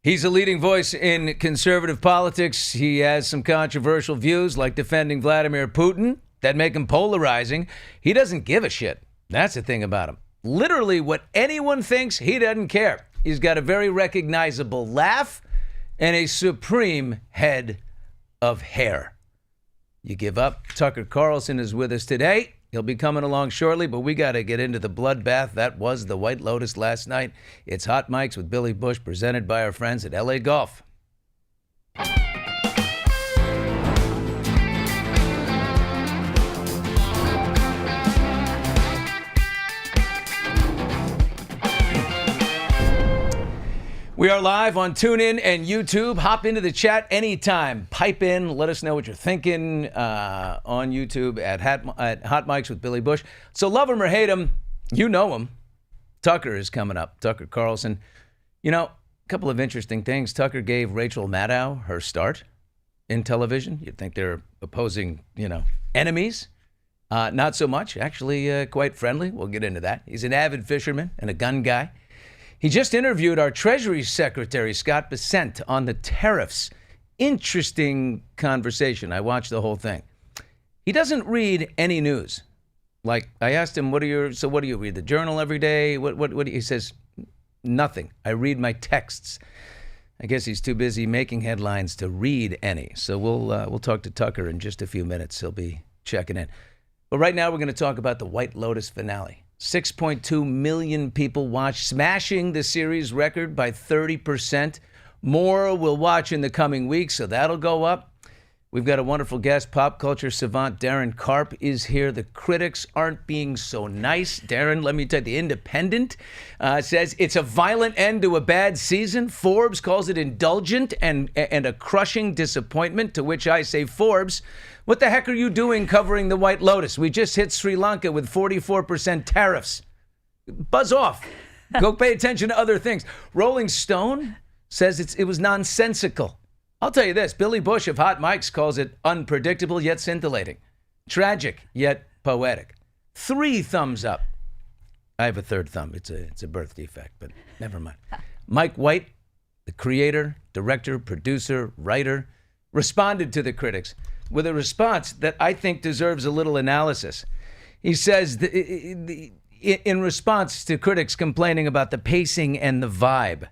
He's a leading voice in conservative politics. He has some controversial views, like defending Vladimir Putin, that make him polarizing. He doesn't give a shit. That's the thing about him. Literally, what anyone thinks, he doesn't care. He's got a very recognizable laugh and a supreme head of hair. You give up. Tucker Carlson is with us today. He'll be coming along shortly, but we got to get into the bloodbath that was the White Lotus last night. It's Hot Mics with Billy Bush, presented by our friends at LA Golf. We are live on TuneIn and YouTube. Hop into the chat anytime. Pipe in. Let us know what you're thinking on YouTube at Hot Mics with Billy Bush. So love him or hate him, you know him. Tucker is coming up. Tucker Carlson. You know, a couple of interesting things. Tucker gave Rachel Maddow her start in television. You'd think they're opposing, enemies. Not so much. Actually, quite friendly. We'll get into that. He's an avid fisherman and a gun guy. He just interviewed our Treasury Secretary, Scott Bessent, on the tariffs. Interesting conversation. I watched the whole thing. He doesn't read any news. Like, I asked him, what do you read? The Journal every day? What he says, nothing. I read my texts. I guess he's too busy making headlines to read any. So we'll talk to Tucker in just a few minutes. He'll be checking in. But right now we're going to talk about the White Lotus finale. 6.2 million people watched, smashing the series record by 30%. More will watch in the coming weeks, so that'll go up. We've got a wonderful guest, pop culture savant Darren Karp is here. The critics aren't being so nice. Darren, let me tell you, The Independent says it's a violent end to a bad season. Forbes calls it indulgent and a crushing disappointment, to which I say, Forbes, what the heck are you doing covering the White Lotus? We just hit Sri Lanka with 44% tariffs. Buzz off. Go pay attention to other things. Rolling Stone says it was nonsensical. I'll tell you this, Billy Bush of Hot Mics calls it unpredictable yet scintillating. Tragic yet poetic. 3 thumbs up. I have a third thumb. It's a birth defect, but never mind. Mike White, the creator, director, producer, writer, responded to the critics with a response that I think deserves a little analysis. He says, in response to critics complaining about the pacing and the vibe,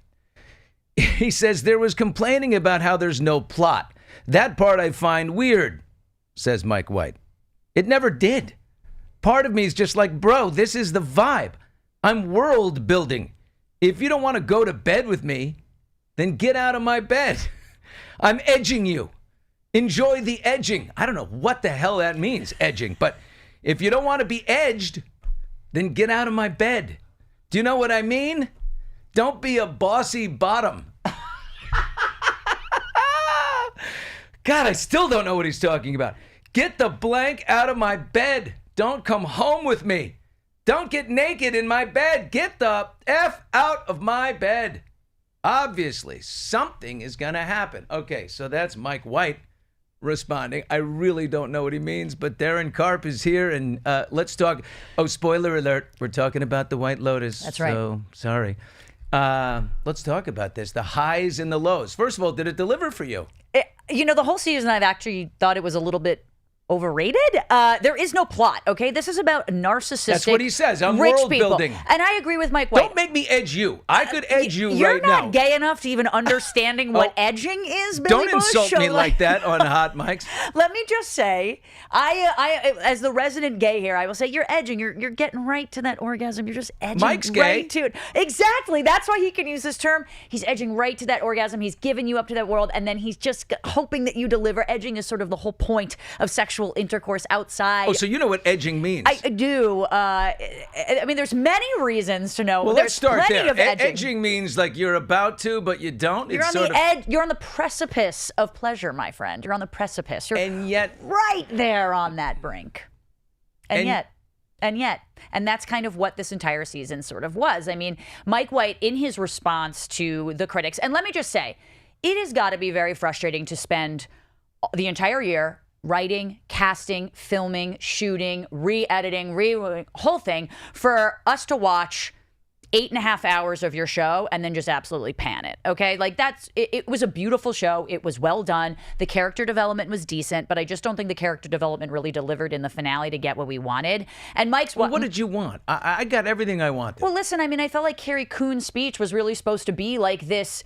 he says, there was complaining about how there's no plot. That part I find weird, says Mike White. It never did. Part of me is just like, bro, this is the vibe. I'm world building. If you don't want to go to bed with me, then get out of my bed. I'm edging you. Enjoy the edging. I don't know what the hell that means, edging. But if you don't want to be edged, then get out of my bed. Do you know what I mean? Don't be a bossy bottom. God, I still don't know what he's talking about. Get the blank out of my bed. Don't come home with me. Don't get naked in my bed. Get the F out of my bed. Obviously, something is going to happen. Okay, so that's Mike White responding. I really don't know what he means, but Darren Karp is here, and let's talk. Oh, spoiler alert. We're talking about the White Lotus. That's right. So, sorry. Let's talk about this. The highs and the lows. First of all, did it deliver for you? The whole season I've actually thought it was a little bit overrated. There is no plot, okay? This is about narcissistic, that's what he says. I'm rich world people. building. And I agree with Mike White. Don't make me edge you. I could edge you You're right now. You're not gay enough to even understanding what edging is, Billy Don't Bush. insult me like that on Hot Mics. Let me just say, I as the resident gay here, I will say you're edging. You're getting right to that orgasm. You're just edging Mike's right gay. to it. Exactly. That's why he can use this term. He's edging right to that orgasm. He's giving you up to that world, and then he's just hoping that you deliver. Edging is sort of the whole point of sexual intercourse outside. Oh, so you know what edging means? I do. I mean, there's many reasons to know. Well, there's let's start plenty there. of edging. Edging means like you're about to, but you don't. You're on the edge. You're on the precipice of pleasure, my friend. You're on the precipice. You're and yet right there on that brink. And yet. And that's kind of what this entire season sort of was. I mean, Mike White, in his response to the critics, and let me just say, it has got to be very frustrating to spend the entire year writing, casting, filming, shooting, re-editing, whole thing for us to watch 8.5 hours of your show and then just absolutely pan it. Okay. Like it was a beautiful show. It was well done. The character development was decent, but I just don't think the character development really delivered in the finale to get what we wanted. And Mike's what did you want? I got everything I wanted. Well, listen, I mean, I felt like Carrie Coon's speech was really supposed to be like this,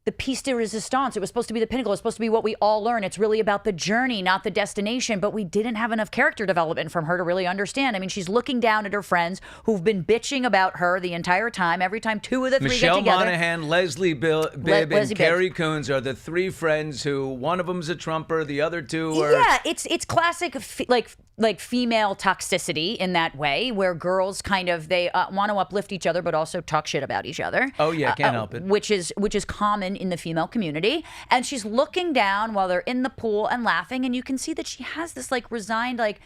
the piece de resistance. It was supposed to be the pinnacle. It was supposed to be what we all learn. It's really about the journey, not the destination. But we didn't have enough character development from her to really understand. I mean, she's looking down at her friends who've been bitching about her the entire time. Every time two of the three Michelle get together. Monaghan, Leslie Bibb, and Carrie Coons are the three friends who one of them's a Trumper, the other two are. Yeah, it's classic like female toxicity in that way, where girls kind of they want to uplift each other but also talk shit about each other. Oh yeah, can't help it. Which is common in the female community. And she's looking down while they're in the pool and laughing, and you can see that she has this like resigned, like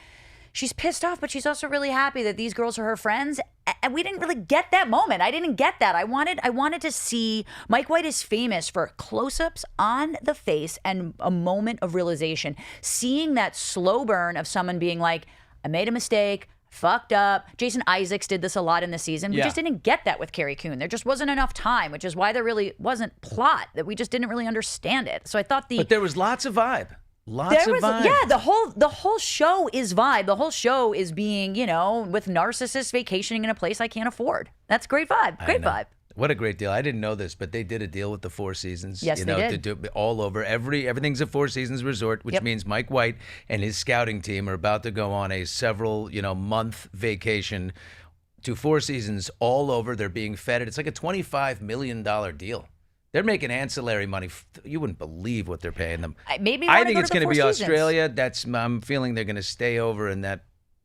she's pissed off, but she's also really happy that these girls are her friends. And we didn't really get that moment. I didn't get that. I wanted to see. Mike White is famous for close-ups on the face and a moment of realization. Seeing that slow burn of someone being like, I made a mistake, fucked up. Jason Isaacs did this a lot in the season. We just didn't get that with Carrie Coon. There just wasn't enough time, which is why there really wasn't plot, that we just didn't really understand it. So I thought But there was lots of vibe. Lots of vibe. Yeah, the whole show is vibe. The whole show is being, with narcissists vacationing in a place I can't afford. That's great vibe. Great vibe. What a great deal. I didn't know this, but they did a deal with the Four Seasons. Yes, they did. To do all over. Everything's a Four Seasons resort, which means Mike White and his scouting team are about to go on a several, month vacation to Four Seasons all over. They're being fed it. It's like a $25 million deal. They're making ancillary money. You wouldn't believe what they're paying them. I think it's going to be Australia. I'm feeling they're going to stay over in that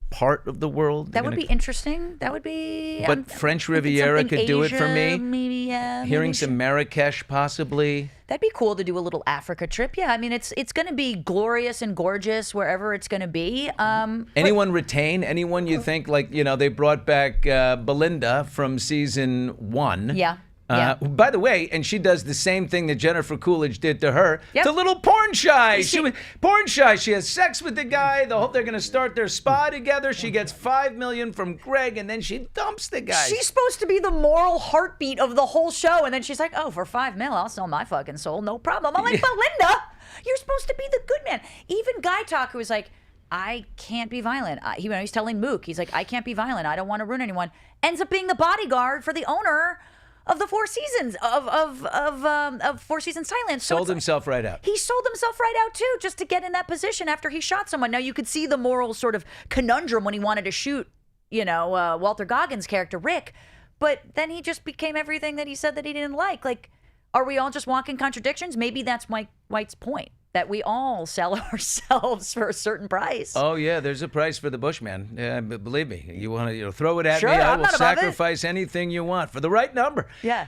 part of the world. That would be interesting. That would be. But French Riviera could do it for me. Maybe, Hearing some Marrakesh, possibly. That'd be cool to do a little Africa trip. Yeah, I mean, it's going to be glorious and gorgeous wherever it's going to be. Anyone retain? Anyone you think, like, they brought back Belinda from season 1. Yeah. By the way, and she does the same thing that Jennifer Coolidge did to her. Yep. It's a little porn shy. She was porn shy. She has sex with the guy. They're going to start their spa together. She gets $5 million from Greg, and then she dumps the guy. She's supposed to be the moral heartbeat of the whole show, and then she's like, "Oh, for $5 million, I'll sell my fucking soul, no problem." I'm like, Belinda, you're supposed to be the good man. Even Guy Talk, who was like, I can't be violent. He's telling Mook, he's like, I can't be violent. I don't want to ruin anyone. Ends up being the bodyguard for the owner of the Four Seasons of Four Seasons Thailand. Sold himself right out. He sold himself right out too, just to get in that position after he shot someone. Now you could see the moral sort of conundrum when he wanted to shoot, Walter Goggins' character Rick, but then he just became everything that he said that he didn't like. Like, are we all just walking contradictions? Maybe that's Mike White's point, that we all sell ourselves for a certain price. Oh yeah, there's a price for the Bushman. Yeah, believe me. You want to throw it at sure, me? I I'm will not above sacrifice anything you want for the right number. Yeah.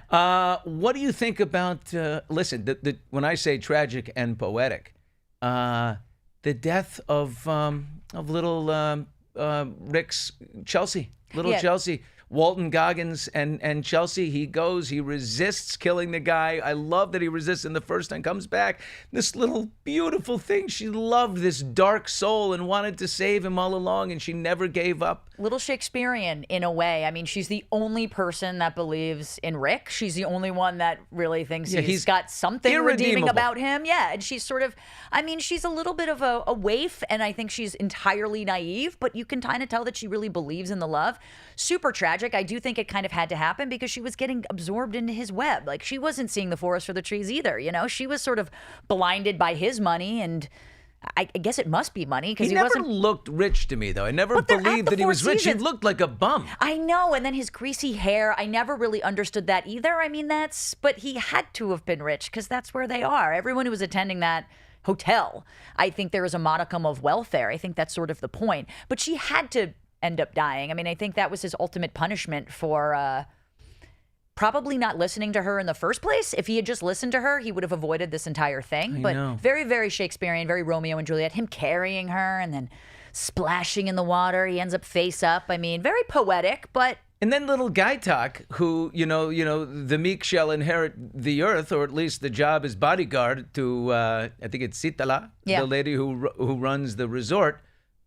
What do you think about? Listen, when I say tragic and poetic, the death of little Rick's Chelsea, Chelsea. Walton Goggins and Chelsea, he resists killing the guy. I love that he resists in the first and comes back. This little beautiful thing. She loved this dark soul and wanted to save him all along, and she never gave up. Little Shakespearean in a way. I mean, she's the only person that believes in Rick. She's the only one that really thinks he's got something redeeming about him. Yeah, and she's sort of, she's a little bit of a waif, and I think she's entirely naive, but you can kind of tell that she really believes in the love. Super tragic. I do think it kind of had to happen because she was getting absorbed into his web. Like, she wasn't seeing the forest for the trees either, She was sort of blinded by his money, and I guess it must be money because he never looked rich to me, though. I never believed that he was rich. He looked like a bum. I know, and then his greasy hair, I never really understood that either. But he had to have been rich because that's where they are. Everyone who was attending that hotel, I think there is a modicum of welfare. I think that's sort of the point. But she had to end up dying. I think that was his ultimate punishment for probably not listening to her in the first place. If he had just listened to her, he would have avoided this entire thing. But very, very Shakespearean, very Romeo and Juliet. Him carrying her and then splashing in the water. He ends up face up. Very poetic, but... And then little Guy Talk, who, the meek shall inherit the earth, or at least the job as bodyguard to, I think it's Sitala, the lady who runs the resort.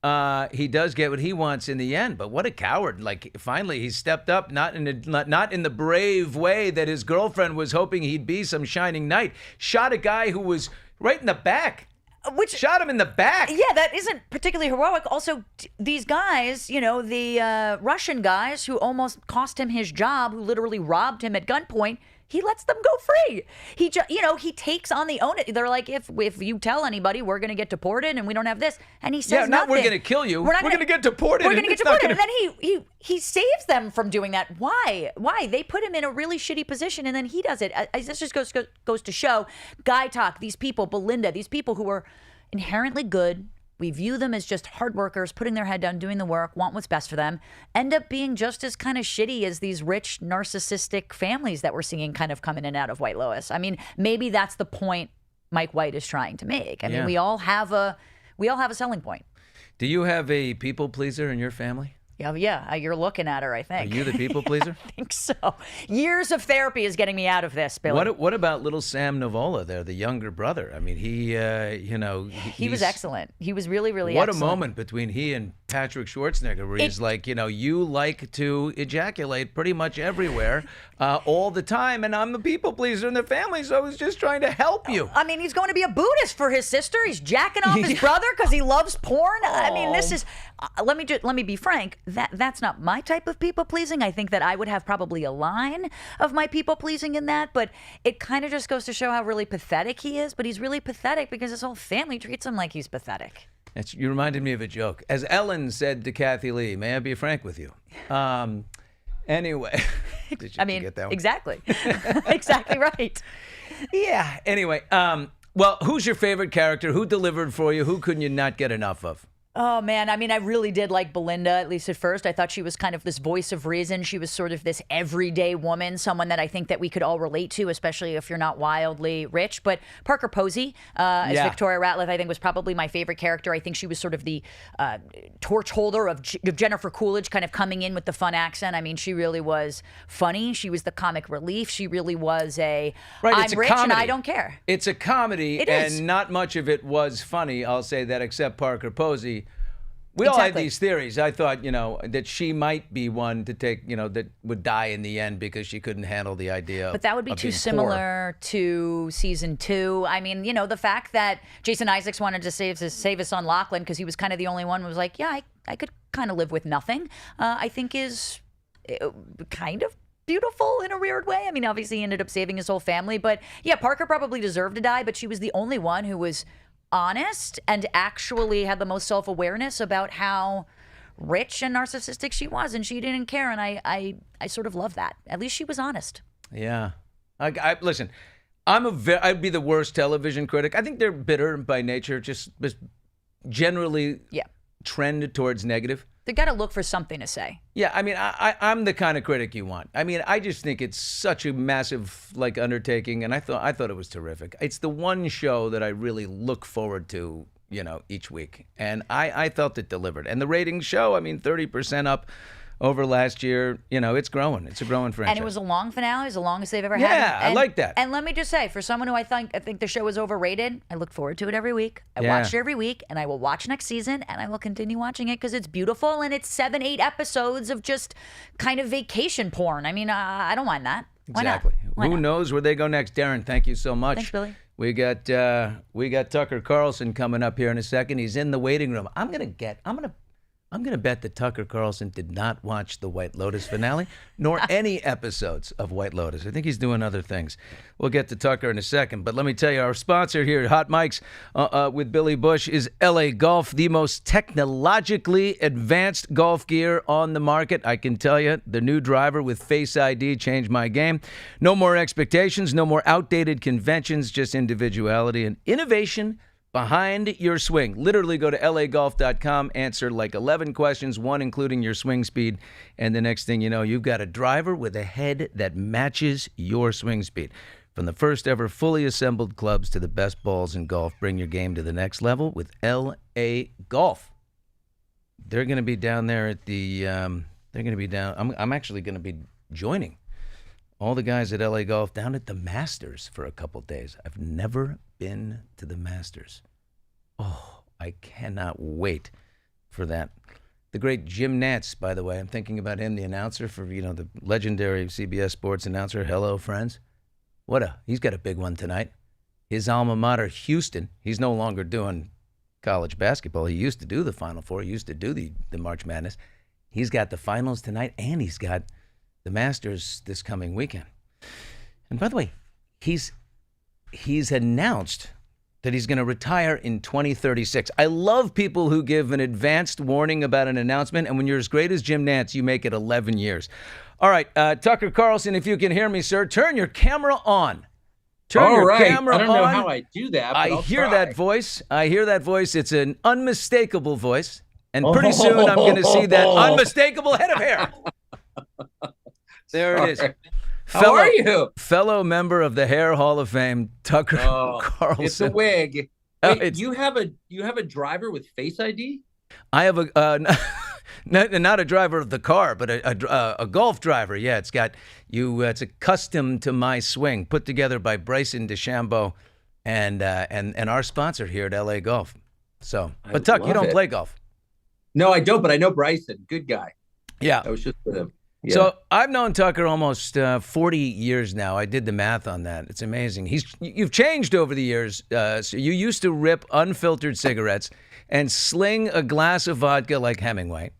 he does get what he wants in the end. But what a coward! Like finally, he stepped up, not in the brave way that his girlfriend was hoping he'd be, some shining knight. Shot a guy who was right in the back. Shot him in the back. Yeah, that isn't particularly heroic. Also, these guys, the Russian guys who almost cost him his job, who literally robbed him at gunpoint, he lets them go free. He takes on the onus. They're like, if you tell anybody, we're going to get deported and we don't have this. And he says nothing. We're going to kill you. We're going to get deported. We're going to get deported. And then he saves them from doing that. Why? They put him in a really shitty position and then he does it. This just goes to show guy talk. These people, Belinda, these people who are inherently good. We view them as just hard workers, putting their head down, doing the work, want what's best for them, end up being just as kind of shitty as these rich, narcissistic families that we're seeing kind of come in and out of White Lotus. I mean, maybe that's the point Mike White is trying to make. I mean, we all have a selling point. Do you have a people pleaser in your family? Yeah, you're looking at her, I think. Are you the people pleaser? I think so. Years of therapy is getting me out of this, Billy. What about little Sam Nivola there, the younger brother? I mean, he was excellent. He was really, really what excellent. What a moment between he and Patrick Schwarzenegger where he's like, you like to ejaculate pretty much everywhere all the time, and I'm the people pleaser in the family, so I was just trying to help you. I mean, he's going to be a Buddhist for his sister. He's jacking off his brother because he loves porn. I mean, this is... let me be frank. That's not my type of people pleasing. I think that I would have probably a line of my people pleasing in that, but it kind of just goes to show how really pathetic he is. But he's really pathetic because his whole family treats him like he's pathetic. You reminded me of a joke. As Ellen said to Kathy Lee, may I be frank with you? Anyway. Did you get that one? Exactly. Exactly right. Yeah. Anyway, well, who's your favorite character? Who delivered for you? Who couldn't you not get enough of? Oh, man. I mean, I really did like Belinda, at least at first. I thought she was kind of this voice of reason. She was sort of this everyday woman, someone that I think that we could all relate to, especially if you're not wildly rich. But Parker Posey as Victoria Ratliff, I think, was probably my favorite character. I think she was sort of the torch holder of Jennifer Coolidge, kind of coming in with the fun accent. I mean, she really was funny. She was the comic relief. She really was I'm rich and I don't care. It's a comedy, and not much of it was funny, I'll say that, except Parker Posey. We all had these theories. I thought, that she might be one to take, that would die in the end because she couldn't handle the idea of But that would be too similar to season 2. I mean, the fact that Jason Isaacs wanted to save his son Lachlan because he was kind of the only one who was like, yeah, I could kind of live with nothing, I think is kind of beautiful in a weird way. I mean, obviously he ended up saving his whole family. But yeah, Parker probably deserved to die, but she was the only one who was honest and actually had the most self-awareness about how rich and narcissistic she was, and she didn't care, and I sort of love that. At least she was honest. Yeah. Listen, I'd be the worst television critic. I think they're bitter by nature, just generally trend towards negative. They got to look for something to say. Yeah, I mean, I'm the kind of critic you want. I mean, I just think it's such a massive undertaking, and I thought it was terrific. It's the one show that I really look forward to, each week, and I felt it delivered. And the ratings show, I mean, 30% up over last year. It's growing. It's a growing franchise. And it was a long finale. It was the longest they've ever had. Yeah, I like that. And let me just say, for someone who I think the show is overrated, I look forward to it every week. I watch it every week, and I will watch next season, and I will continue watching it because it's beautiful, and it's 7-8 episodes of just kind of vacation porn. I mean, I don't mind that. Exactly. Why Who not? knows where they go next? Darren, thank you so much. Thanks, Billy. We got Tucker Carlson coming up here in a second. He's in the waiting room. I'm gonna bet that Tucker Carlson did not watch the White Lotus finale, nor any episodes of White Lotus. I think he's doing other things. We'll get to Tucker in a second, but let me tell you, our sponsor here at Hot Mics with Billy Bush is LA Golf, the most technologically advanced golf gear on the market. I can tell you, the new driver with Face ID changed my game. No more expectations, no more outdated conventions, just individuality and innovation behind your swing. Literally go to lagolf.com, answer like 11 questions, one including your swing speed, and the next thing you know, you've got a driver with a head that matches your swing speed. From the first ever fully assembled clubs to the best balls in golf, bring your game to the next level with LA Golf. They're going to be down there at the, I'm actually going to be joining all the guys at LA Golf down at the Masters for a couple days. I've never been to the Masters. Oh, I cannot wait for that. The great Jim Nantz, by the way. I'm thinking about him, the announcer for, the legendary CBS Sports announcer. Hello, friends. He's got a big one tonight. His alma mater, Houston. He's no longer doing college basketball. He used to do the Final Four. He used to do the March Madness. He's got the finals tonight, and he's got the Masters this coming weekend. And by the way, he's announced that he's going to retire in 2036. I love people who give an advanced warning about an announcement, and when you're as great as Jim Nantz, you make it 11 years. All right, Tucker Carlson, if you can hear me, sir, turn your camera on. Turn your camera on. I don't know how I do that, but I'll hear try. that voice. I hear that voice. It's an unmistakable voice, and pretty soon I'm going to see that unmistakable head of hair. There it is. How are you? Fellow member of the Hair Hall of Fame, Tucker Carlson. It's a wig. Wait, you have a driver with Face ID? I have not a driver of the car, but a golf driver. Yeah, it's got you. It's a custom to my swing, put together by Bryson DeChambeau, and our sponsor here at LA Golf. So, but Tuck, you don't play golf. No, I don't, but I know Bryson. Good guy. Yeah, I was just with him. Yeah. So I've known Tucker almost 40 years now. I did the math on that. It's amazing. You've changed over the years. So you used to rip unfiltered cigarettes and sling a glass of vodka like Hemingway.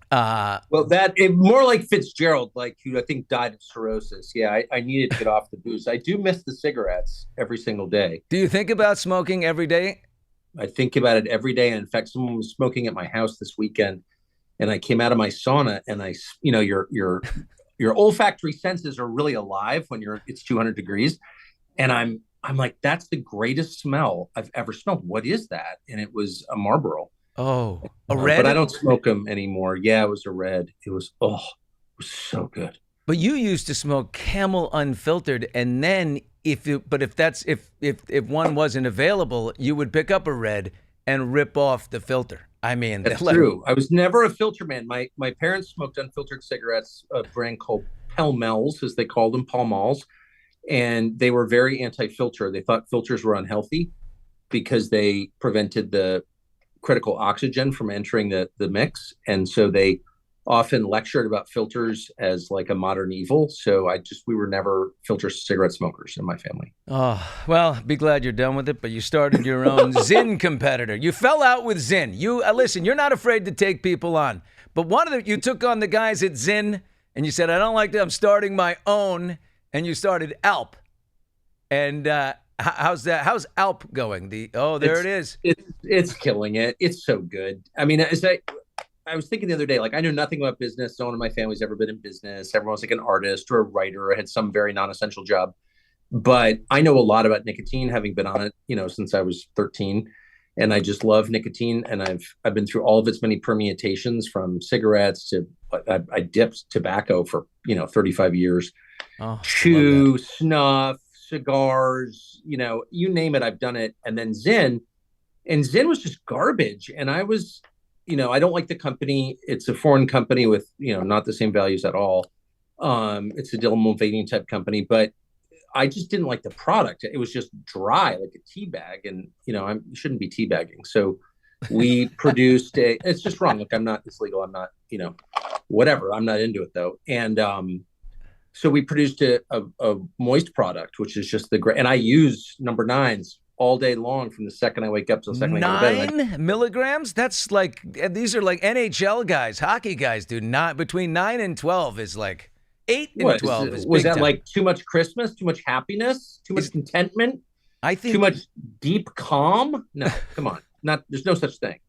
Well, more like Fitzgerald, who I think died of cirrhosis. Yeah, I needed to get off the booze. I do miss the cigarettes every single day. Do you think about smoking every day? I think about it every day. And in fact, someone was smoking at my house this weekend. And I came out of my sauna, and your olfactory senses are really alive when it's 200 degrees, and I'm like, that's the greatest smell I've ever smelled. What is that? And it was a Marlboro. Oh, a red. But I don't smoke them anymore. Yeah, it was a red. It was so good. But you used to smoke Camel unfiltered, and then if one wasn't available, you would pick up a red and rip off the filter. I mean, that's true. I was never a filter man. My parents smoked unfiltered cigarettes, a brand called Pall Malls, as they called them, Pall Malls, and they were very anti-filter. They thought filters were unhealthy because they prevented the critical oxygen from entering the mix, and so they often lectured about filters as like a modern evil. So we were never filter cigarette smokers in my family. Oh, well, be glad you're done with it, but you started your own Zyn competitor. You fell out with Zyn. Listen, you're not afraid to take people on, but you took on the guys at Zyn and you said, I don't like that, I'm starting my own, and you started Alp. And how's that? How's Alp going? It is. It's killing it. It's so good. I mean, I was thinking the other day, I know nothing about business. No one in my family's ever been in business. Everyone's like an artist or a writer or had some very non-essential job. But I know a lot about nicotine, having been on it, since I was 13. And I just love nicotine. And I've been through all of its many permutations, from cigarettes to I dipped tobacco for 35 years. Chew, snuff, cigars, you name it, I've done it. And then Zyn was just garbage. And I was, I don't like the company. It's a foreign company with, not the same values at all. It's a Dylan Mulvaney type company, but I just didn't like the product. It was just dry, like a tea bag. And, you shouldn't be teabagging. So we produced it's just wrong. Look, it's legal. I'm not, whatever. I'm not into it though. And so we produced a moist product, which is just and I use number 9s all day long from the second I wake up to the second I go to bed. 9 milligrams? That's these are like NHL guys, hockey guys, dude. Between 9 and 12 is like 8 and 12 is big. Was that time. Like too much Christmas, too much happiness, too much contentment? I think too much deep calm? No, come on. There's no such thing.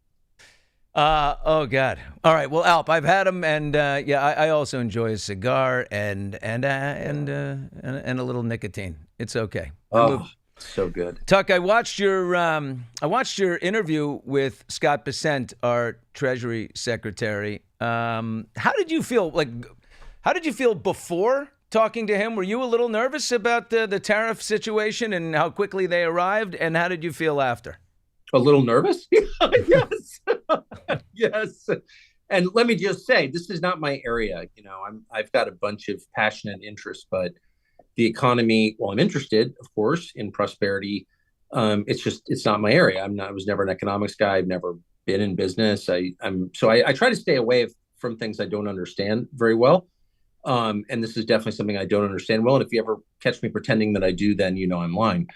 Oh God. All right. Well, Alp, I've had him, and I also enjoy a cigar and a little nicotine. It's okay. So good. Tuck, I watched your interview with Scott Bessent, our Treasury Secretary. How did you feel? How did you feel before talking to him? Were you a little nervous about the tariff situation and how quickly they arrived? And how did you feel after? A little nervous? Yes. Yes. And let me just say, this is not my area. I've got a bunch of passionate interests, but the economy, well, I'm interested, of course, in prosperity. It's not my area. I was never an economics guy. I've never been in business. I try to stay away from things I don't understand very well. And this is definitely something I don't understand well. And if you ever catch me pretending that I do, then I'm lying.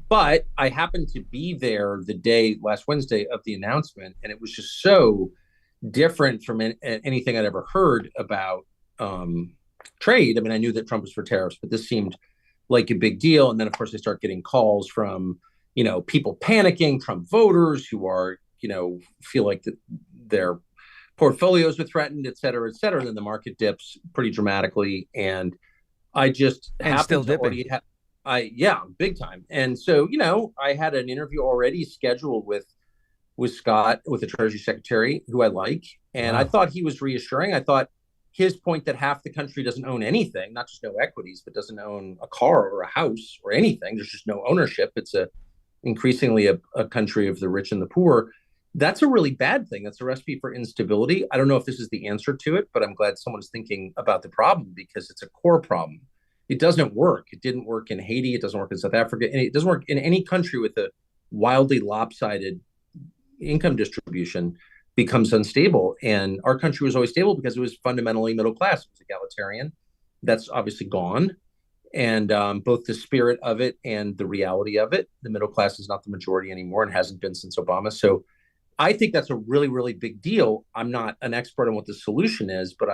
But I happened to be there the day last Wednesday of the announcement, and it was just so different from anything I'd ever heard about trade. I mean, I knew that Trump was for tariffs, but this seemed like a big deal. And then, of course, I start getting calls from people panicking, Trump voters who are feel like their portfolios are threatened, et cetera, et cetera. And then the market dips pretty dramatically, and I just still dipping. Yeah, big time. And so, I had an interview already scheduled with Scott, with the Treasury Secretary, who I like. And wow. I thought he was reassuring. I thought his point that half the country doesn't own anything, not just no equities, but doesn't own a car or a house or anything. There's just no ownership. It's increasingly a country of the rich and the poor. That's a really bad thing. That's a recipe for instability. I don't know if this is the answer to it, but I'm glad someone's thinking about the problem, because it's a core problem. It doesn't work. It didn't work in Haiti. It doesn't work in South Africa. And it doesn't work in any country with a wildly lopsided income distribution becomes unstable. And our country was always stable because it was fundamentally middle class. It was egalitarian. That's obviously gone. And both the spirit of it and the reality of it, the middle class is not the majority anymore and hasn't been since Obama. So I think that's a really, really big deal. I'm not an expert on what the solution is, but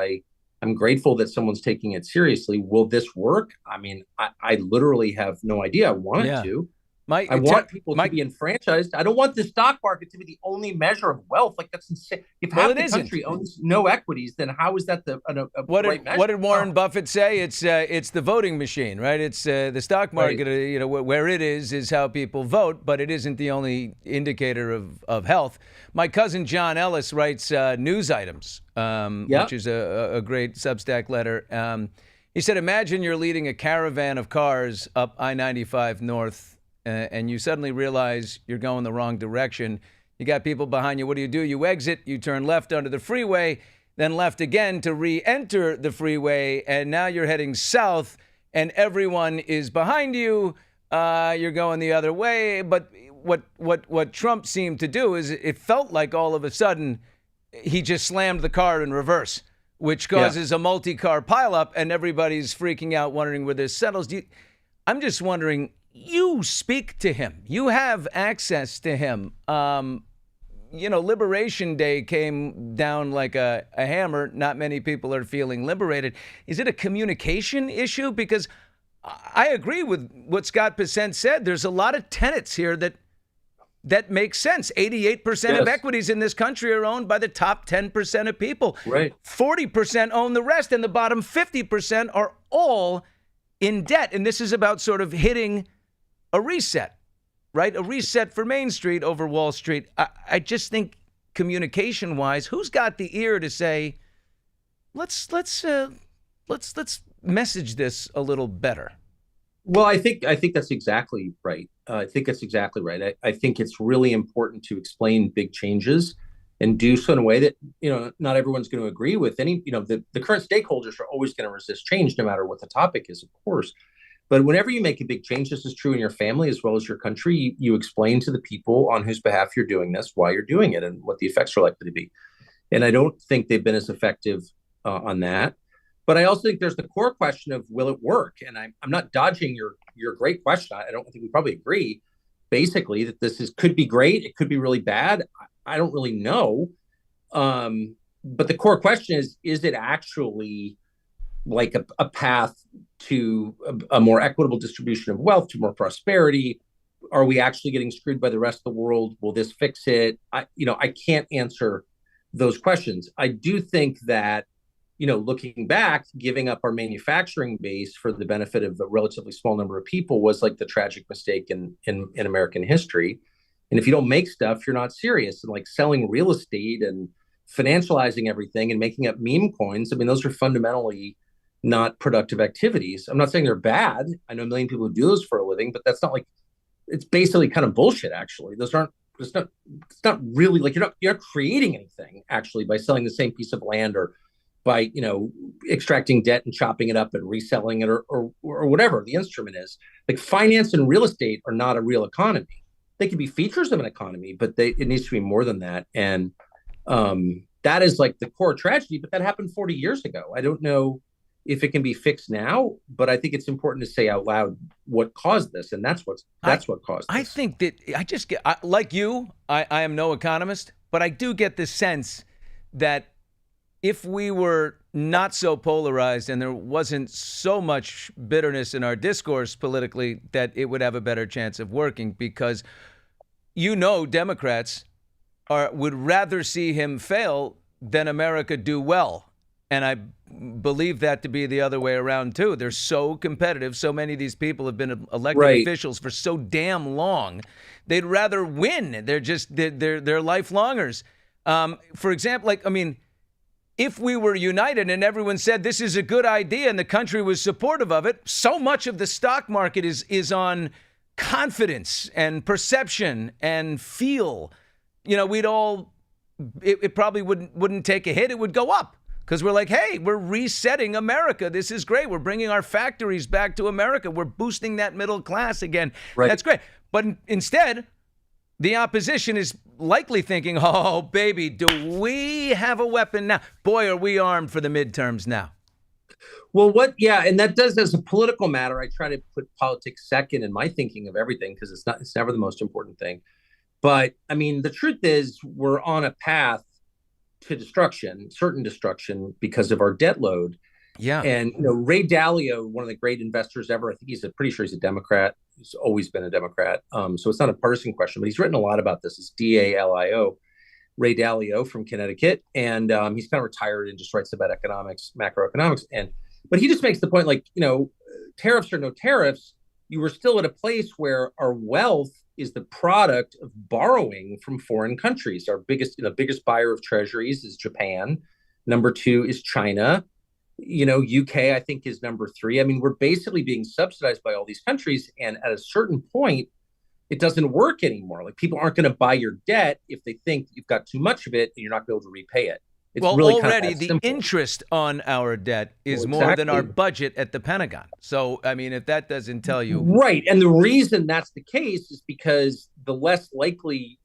I'm grateful that someone's taking it seriously. Will this work? I mean, I literally have no idea. I want it to. I want people to be enfranchised. I don't want the stock market to be the only measure of wealth. Like, that's insane. If half the country owns no equities, then how is that the right measure? What did Warren Buffett say? It's the voting machine, right? It's the stock market. Right. Where it is how people vote, but it isn't the only indicator of health. My cousin John Ellis writes news items, which is a great Substack letter. He said, imagine you're leading a caravan of cars up I-95 North. And you suddenly realize you're going the wrong direction. You got people behind you. What do? You exit, you turn left onto the freeway, then left again to re-enter the freeway, and now you're heading south, and everyone is behind you. You're going the other way. But what Trump seemed to do is it felt like all of a sudden he just slammed the car in reverse, which causes a multi-car pileup, and everybody's freaking out, wondering where this settles. I'm just wondering, you speak to him. You have access to him. Liberation Day came down like a hammer. Not many people are feeling liberated. Is it a communication issue? Because I agree with what Scott Picent said. There's a lot of tenets here that make sense. 88% of equities in this country are owned by the top 10% of people. Right. 40% own the rest, and the bottom 50% are all in debt. And this is about sort of hitting a reset, right? A reset for Main Street over Wall Street. I just think communication-wise, who's got the ear to say, let's message this a little better? Well, I think that's exactly right. I think it's really important to explain big changes and do so in a way that, not everyone's going to agree with. The current stakeholders are always going to resist change, no matter what the topic is, of course. But whenever you make a big change, this is true in your family as well as your country, you explain to the people on whose behalf you're doing this, why you're doing it, and what the effects are likely to be. And I don't think they've been as effective on that. But I also think there's the core question of, will it work? And I'm not dodging your great question. I think we probably agree, basically, that could be great. It could be really bad. I don't really know. But the core question is it actually like a path to a more equitable distribution of wealth, to more prosperity? Are we actually getting screwed by the rest of the world? Will this fix it? I can't answer those questions. I do think that, looking back, giving up our manufacturing base for the benefit of a relatively small number of people was like the tragic mistake in American history. And if you don't make stuff, you're not serious. And like selling real estate and financializing everything and making up meme coins, I mean, those are fundamentally not productive activities. I'm not saying they're bad. I know a million people who do those for a living, but that's not like, it's basically kind of bullshit, actually. It's not really like you're not creating anything actually by selling the same piece of land or by, extracting debt and chopping it up and reselling it or whatever the instrument is. Like finance and real estate are not a real economy. they can be features of an economy, but it needs to be more than that. And that is like the core tragedy, but that happened 40 years ago. I don't know if it can be fixed now, but I think it's important to say out loud what caused this, and that's what caused this. I think that I just get, like you, I am no economist, but I do get the sense that if we were not so polarized and there wasn't so much bitterness in our discourse politically, that it would have a better chance of working, because Democrats would rather see him fail than America do well. And I believe that to be the other way around, too. They're so competitive. So many of these people have been elected officials for so damn long. They'd rather win. They're lifelongers. For example, if we were united and everyone said this is a good idea and the country was supportive of it, so much of the stock market is on confidence and perception and feel. It probably wouldn't take a hit. It would go up. Because we're like, hey, we're resetting America. This is great. We're bringing our factories back to America. We're boosting that middle class again. Right. That's great. But instead, the opposition is likely thinking, oh, baby, do we have a weapon now? Boy, are we armed for the midterms now. Well, and that does, as a political matter, I try to put politics second in my thinking of everything, because it's never the most important thing. But the truth is, we're on a path to certain destruction, because of our debt load. Yeah. And Ray Dalio, one of the great investors ever, I think pretty sure he's a Democrat. He's always been a Democrat. So it's not a partisan question, but he's written a lot about this. It's Dalio, Ray Dalio from Connecticut. And he's kind of retired and just writes about economics, macroeconomics. But he just makes the point, tariffs or no tariffs, you were still at a place where our wealth is the product of borrowing from foreign countries. Our biggest buyer of treasuries is Japan. Number 2 is China. UK, I think, is number 3. We're basically being subsidized by all these countries. And at a certain point, it doesn't work anymore. Like, people aren't going to buy your debt if they think you've got too much of it and you're not going to be able to repay it. It's really already the interest on our debt is more than our budget at the Pentagon. So, if that doesn't tell you. Right. And the reason that's the case is because the less likely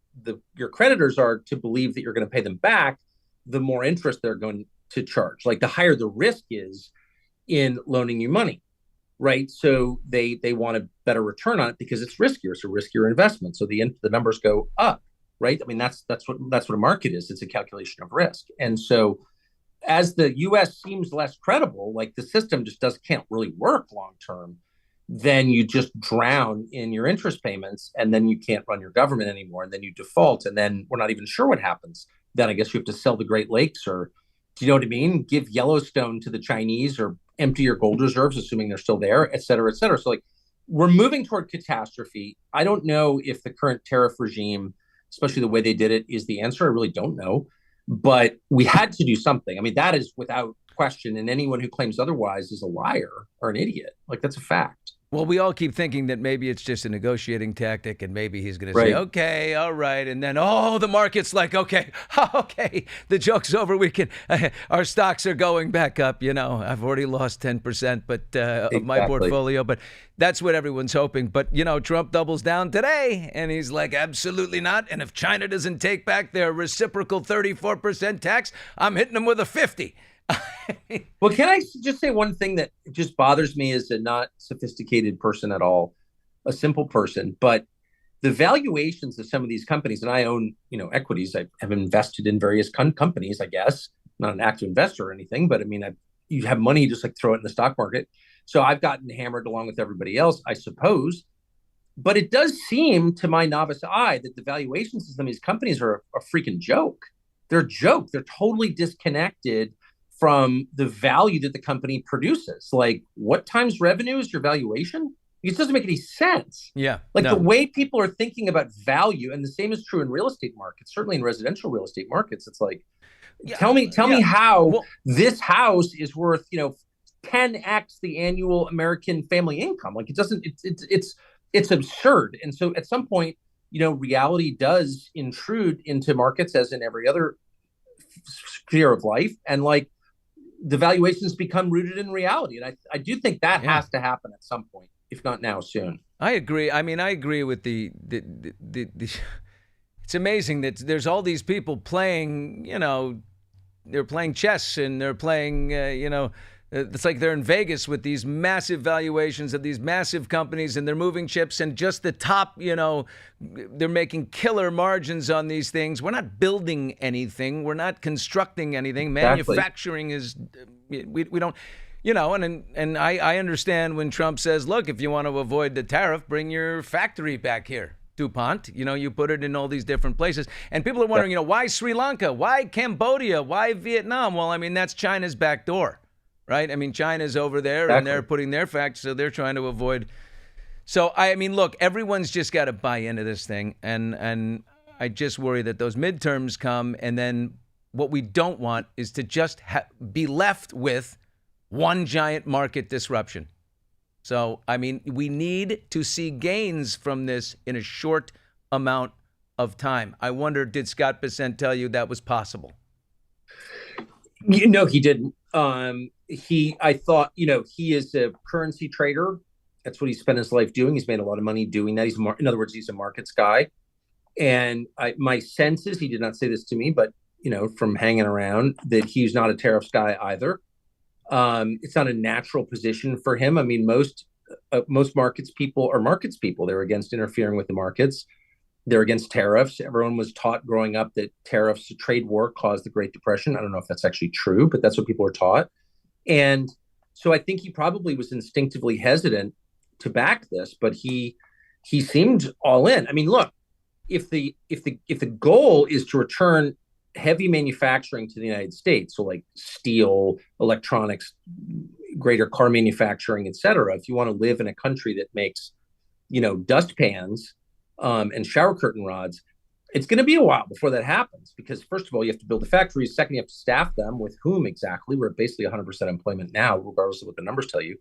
your creditors are to believe that you're going to pay them back, the more interest they're going to charge. Like, the higher the risk is in loaning you money. Right. So they want a better return on it because it's riskier. It's a riskier investment. So the numbers go up. Right. That's what a market is. It's a calculation of risk. And so as the U.S. seems less credible, like the system just can't really work long term, then you just drown in your interest payments, and then you can't run your government anymore. And then you default. And then we're not even sure what happens. Then I guess you have to sell the Great Lakes, or, do you know what I mean? Give Yellowstone to the Chinese, or empty your gold reserves, assuming they're still there, et cetera, et cetera. So we're moving toward catastrophe. I don't know if the current tariff regime, especially the way they did it, is the answer. I really don't know. But we had to do something. That is without question. And anyone who claims otherwise is a liar or an idiot. That's a fact. Well, we all keep thinking that maybe it's just a negotiating tactic, and maybe he's going to say, okay, all right. And then, the market's like, okay, the joke's over. We can, our stocks are going back up. I've already lost 10%, of my portfolio, but that's what everyone's hoping. But, Trump doubles down today, and he's like, absolutely not. And if China doesn't take back their reciprocal 34% tax, I'm hitting them with a 50. Well, can I just say one thing that just bothers me as a not sophisticated person at all, a simple person, but the valuations of some of these companies, and I own, equities. I have invested in various companies, I guess, not an active investor or anything, but you have money, you just throw it in the stock market. So I've gotten hammered along with everybody else, I suppose. But it does seem to my novice eye that the valuations of some of these companies are a freaking joke. They're a joke. They're totally disconnected from the value that the company produces. Like, what times revenue is your valuation? It doesn't make any sense. Yeah. The way people are thinking about value, and the same is true in real estate markets, certainly in residential real estate markets. It's like, tell me how this house is worth, 10x the annual American family income. It's absurd. And so at some point, reality does intrude into markets, as in every other sphere of life. And the valuations become rooted in reality. And I do think that has to happen at some point. if not now, soon. I agree. I mean, I agree with it's amazing that there's all these people playing, they're playing chess and they're playing, it's like they're in Vegas with these massive valuations of these massive companies and they're moving chips and just the top, they're making killer margins on these things. We're not building anything. We're not constructing anything. Exactly. Manufacturing is, we don't, and I understand when Trump says, look, if you want to avoid the tariff, bring your factory back here. DuPont, you put it in all these different places. And people are wondering, why Sri Lanka? Why Cambodia? Why Vietnam? Well, I mean, that's China's back door, right? I mean, China's over there and they're putting their factories, so they're trying to avoid. So, I mean, look, everyone's just got to buy into this thing. And I just worry that those midterms come and then what we don't want is to just be left with one giant market disruption. So, I mean, we need to see gains from this in a short amount of time. I wonder, did Scott Bessent tell you that was possible? No, he didn't. I thought, he is a currency trader. That's what he spent his life doing. He's made a lot of money doing that. In other words, he's a markets guy. And my sense is, he did not say this to me, but, from hanging around, that he's not a tariffs guy either. It's not a natural position for him. I mean, most markets people are markets people. They're against interfering with the markets. They're against tariffs. Everyone was taught growing up that tariffs, trade war, caused the Great Depression. I don't know if that's actually true, but that's what people are taught. And so I think he probably was instinctively hesitant to back this, but he seemed all in. I mean, look, if the goal is to return heavy manufacturing to the United States, so like steel, electronics, greater car manufacturing, et cetera, if you want to live in a country that makes, dustpans and shower curtain rods, it's going to be a while before that happens because, first of all, you have to build the factories. Second, you have to staff them. With whom exactly? We're at basically 100% employment now, regardless of what the numbers tell you.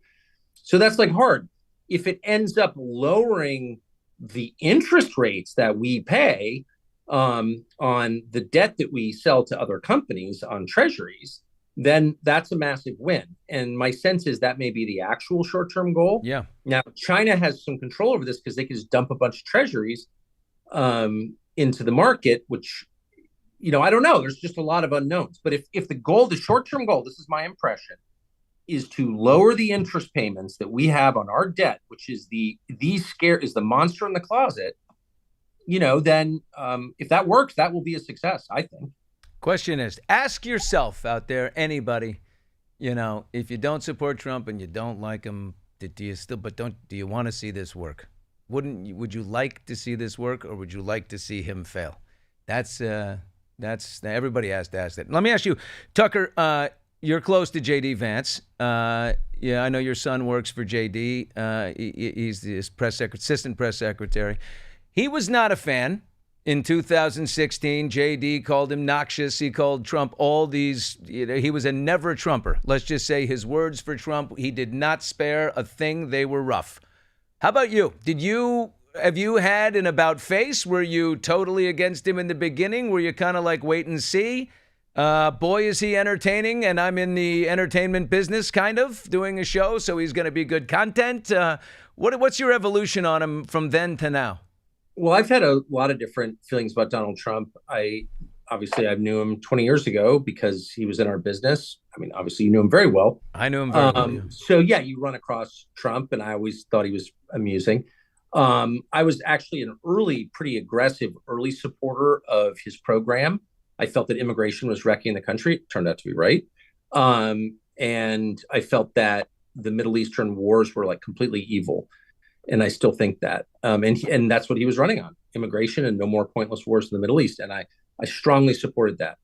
So that's hard. If it ends up lowering the interest rates that we pay on the debt that we sell to other companies on treasuries, then that's a massive win. And my sense is that may be the actual short-term goal. Yeah. Now, China has some control over this because they can just dump a bunch of treasuries into the market, which, I don't know. There's just a lot of unknowns. But if the short-term goal, this is my impression, is to lower the interest payments that we have on our debt, which is the monster in the closet, then if that works, that will be a success, I think. Question is, ask yourself out there, anybody, if you don't support Trump and you don't like him, do you want to see this work? Would you like to see this work, or would you like to see him fail? That's everybody has to ask that. Let me ask you, Tucker, you're close to JD Vance. Yeah, I know your son works for JD. He's the assistant press secretary. He was not a fan. In 2016, JD called him noxious. He called Trump all these, he was a never Trumper. Let's just say his words for Trump, he did not spare a thing. They were rough. How about you? Have you had an about face? Were you totally against him in the beginning? Were you kind of like wait and see? Boy, is he entertaining, and I'm in the entertainment business, kind of, doing a show, so he's going to be good content. What's your evolution on him from then to now? Well, I've had a lot of different feelings about Donald Trump. I knew him 20 years ago because he was in our business. I mean, obviously, you knew him very well. I knew him very well. Yeah. So, yeah, you run across Trump, and I always thought he was amusing. I was actually an pretty aggressive early supporter of his program. I felt that immigration was wrecking the country. It turned out to be right. And I felt that the Middle Eastern wars were completely evil. And I still think that. And that's what he was running on, immigration and no more pointless wars in the Middle East. And I strongly supported that.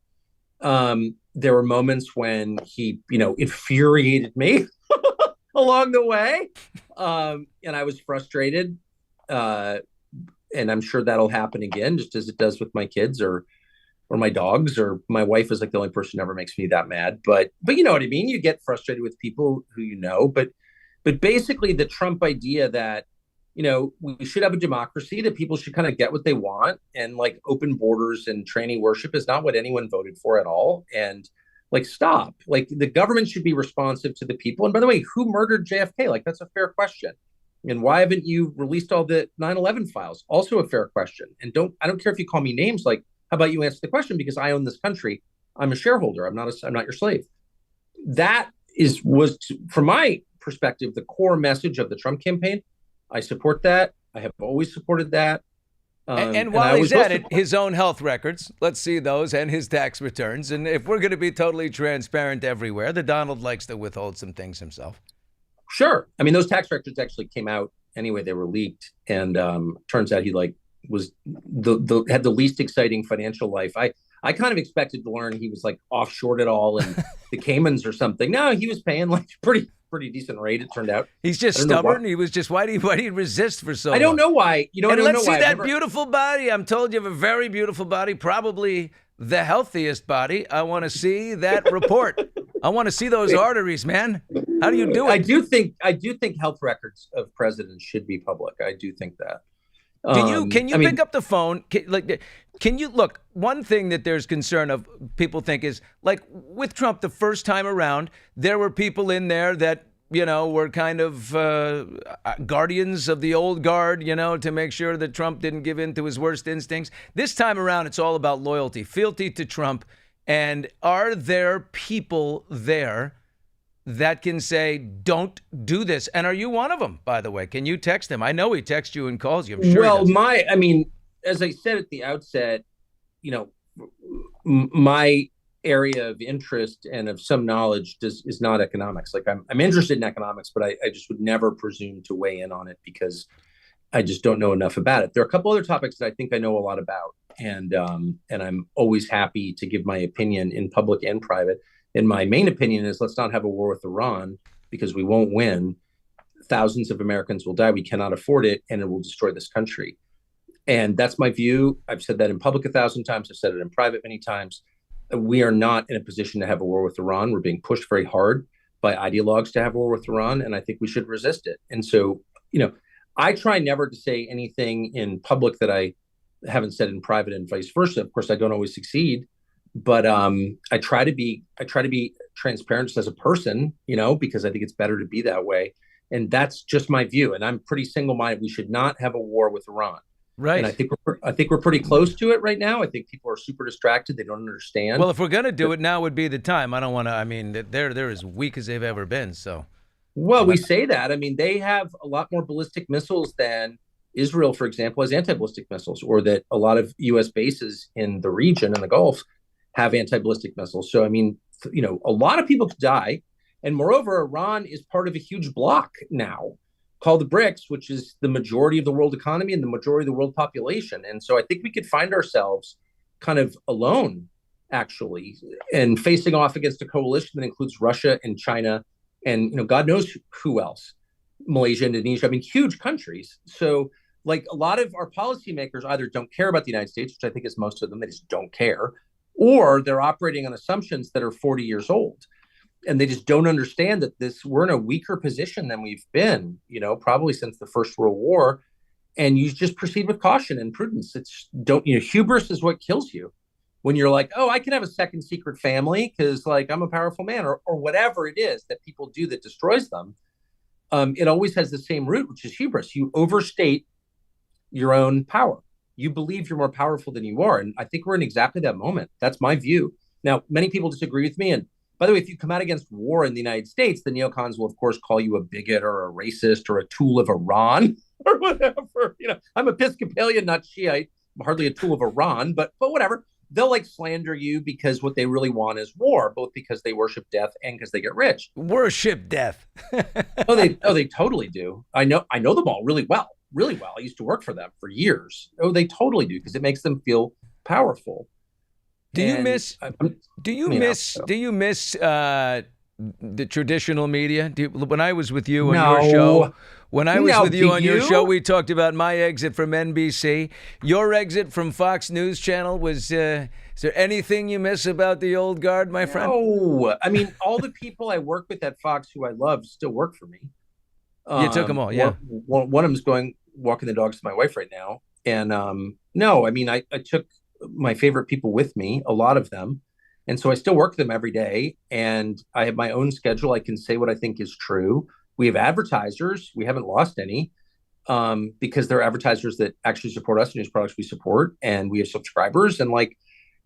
There were moments when he, infuriated me along the way. And I was frustrated. And I'm sure that'll happen again, just as it does with my kids or my dogs, or my wife is the only person who never makes me that mad. But you know what I mean? You get frustrated with people who but basically the Trump idea that, we should have a democracy, that people should kind of get what they want, and open borders and tranny worship is not what anyone voted for at all. And stop, the government should be responsive to the people. And by the way, who murdered JFK? That's a fair question. And why haven't you released all the 9/11 files? Also a fair question. And I don't care if you call me names. Like, how about you answer the question? Because I own this country. I'm a shareholder. I'm not your slave. That was, from my perspective, the core message of the Trump campaign. I support that. I have always supported that. And while he's at it, his own health records, let's see those, and his tax returns. And if we're going to be totally transparent everywhere, the Donald likes to withhold some things himself. Sure. I mean, those tax records actually came out anyway. They were leaked. And turns out he was had the least exciting financial life. I kind of expected to learn he was like offshored it all in the Caymans or something. No, he was paying like pretty decent rate, it turned out. He's just stubborn. He was just, why do you resist for so long? I don't know why. And let's see that beautiful body. I'm told you have a very beautiful body, probably the healthiest body. I want to see that report. I want to see those arteries, man. How do you do it? I do think health records of presidents should be public. I do think that. Can you pick up the phone? Can you look? One thing that there's concern of people think is, like, with Trump the first time around, there were people in there that, were kind of guardians of the old guard, to make sure that Trump didn't give in to his worst instincts. This time around, it's all about loyalty, fealty to Trump. And are there people there that can say, don't do this? And are you one of them, by the way? Can you text him? I know he texts you and calls you. I'm sure. Well, as I said at the outset, my area of interest and of some knowledge is not economics. Like, I'm interested in economics, but I just would never presume to weigh in on it because I just don't know enough about it. There are a couple other topics that I think I know a lot about, and I'm always happy to give my opinion in public and private. And my main opinion is, let's not have a war with Iran, because we won't win. Thousands of Americans will die. We cannot afford it, and it will destroy this country. And that's my view. I've said that in public 1,000 times. I've said it in private many times. We are not in a position to have a war with Iran. We're being pushed very hard by ideologues to have a war with Iran, and I think we should resist it. And so, I try never to say anything in public that I haven't said in private, and vice versa. Of course, I don't always succeed, but I try to be transparent just as a person, because I think it's better to be that way. And that's just my view. And I'm pretty single-minded. We should not have a war with Iran. Right. And I think we're pretty close to it right now. I think people are super distracted. They don't understand. Well, if we're going to do it, now would be the time. I don't want to. They're as weak as they've ever been. So. Well, we say that. They have a lot more ballistic missiles than Israel, for example, has anti-ballistic missiles, or that a lot of U.S. bases in the region in the Gulf have anti-ballistic missiles. So, a lot of people could die. And moreover, Iran is part of a huge bloc now called the BRICS, which is the majority of the world economy and the majority of the world population. And so I think we could find ourselves kind of alone, actually, and facing off against a coalition that includes Russia and China and, God knows who else, Malaysia, Indonesia, huge countries. So, like, a lot of our policymakers either don't care about the United States, which I think is most of them, they just don't care, or they're operating on assumptions that are 40 years old. And they just don't understand that we're in a weaker position than we've been, probably since the First World War. And you just proceed with caution and prudence. Hubris is what kills you. When you're like, oh, I can have a second secret family because, like, I'm a powerful man, or whatever it is that people do that destroys them. It always has the same root, which is hubris. You overstate your own power. You believe you're more powerful than you are. And I think we're in exactly that moment. That's my view. Now, many people disagree with me. And by the way, if you come out against war in the United States, the neocons will, of course, call you a bigot or a racist or a tool of Iran or whatever. I'm Episcopalian, not Shiite. I'm hardly a tool of Iran, but whatever. They'll like slander you because what they really want is war, both because they worship death and because they get rich. Worship death. they totally do. I know them all really well. I used to work for them for years. Oh, they totally do, because it makes them feel powerful. Do you miss the traditional media? When I was with you on your show, show, we talked about my exit from NBC. Your exit from Fox News Channel is there anything you miss about the old guard, my friend? No, all the people I work with at Fox who I love still work for me. You took them all, yeah. One of them's walking the dogs to my wife right now, and no, I took my favorite people with me, a lot of them. And so I still work them every day, and I have my own schedule. I can say what I think is true. We have advertisers. We haven't lost any because they're advertisers that actually support us and whose products we support. And we have subscribers. And like,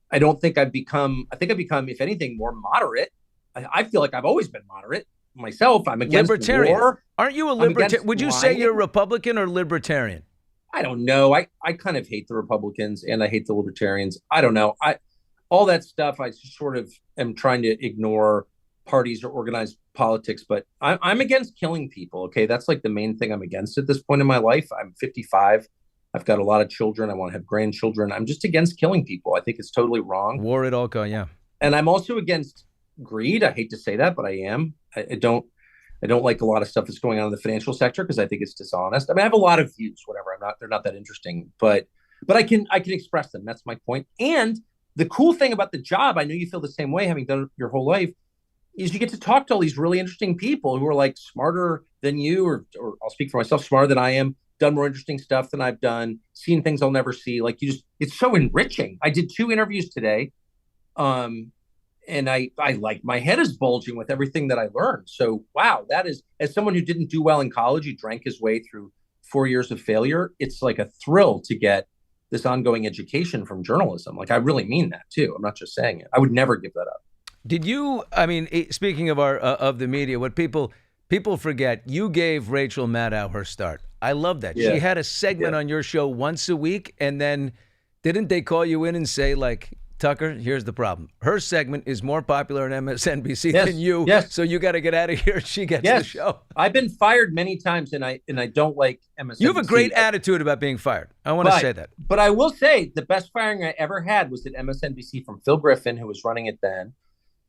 I think I've become, if anything, more moderate. I feel like I've always been moderate myself. I'm against libertarian. war. Aren't you a libertarian? Would you say you're Republican or libertarian? I don't know. I kind of hate the Republicans and I hate the libertarians. I don't know. All that stuff, I just sort of am trying to ignore parties or organized politics, but I'm against killing people. Okay. That's like the main thing I'm against at this point in my life. I'm 55. I've got a lot of children. I want to have grandchildren. I'm just against killing people. I think it's totally wrong. War at all costs, yeah. And I'm also against greed. I hate to say that, but I am. I don't like a lot of stuff that's going on in the financial sector because I think it's dishonest. I mean, I have a lot of views, whatever. They're not that interesting, but I can express them. That's my point. And the cool thing about the job, I know you feel the same way having done it your whole life, is you get to talk to all these really interesting people who are like smarter than you, or I'll speak for myself, smarter than I am, done more interesting stuff than I've done, seen things I'll never see. Like it's so enriching. I did 2 interviews today. And I like, my head is bulging with everything that I learned. So, wow, that is, as someone who didn't do well in college, he drank his way through 4 years of failure. It's like a thrill to get this ongoing education from journalism. Like, I really mean that too. I'm not just saying it. I would never give that up. Did you, I mean, speaking of of the media, what people forget, you gave Rachel Maddow her start. I love that. Yeah. She had a segment on your show once a week, and then didn't they call you in and say, like, Tucker, here's the problem. Her segment is more popular on MSNBC than you, so you got to get out of here. She gets the show. I've been fired many times, and I don't like MSNBC. You have a great attitude about being fired. I want to say that. But I will say the best firing I ever had was at MSNBC from Phil Griffin, who was running it then,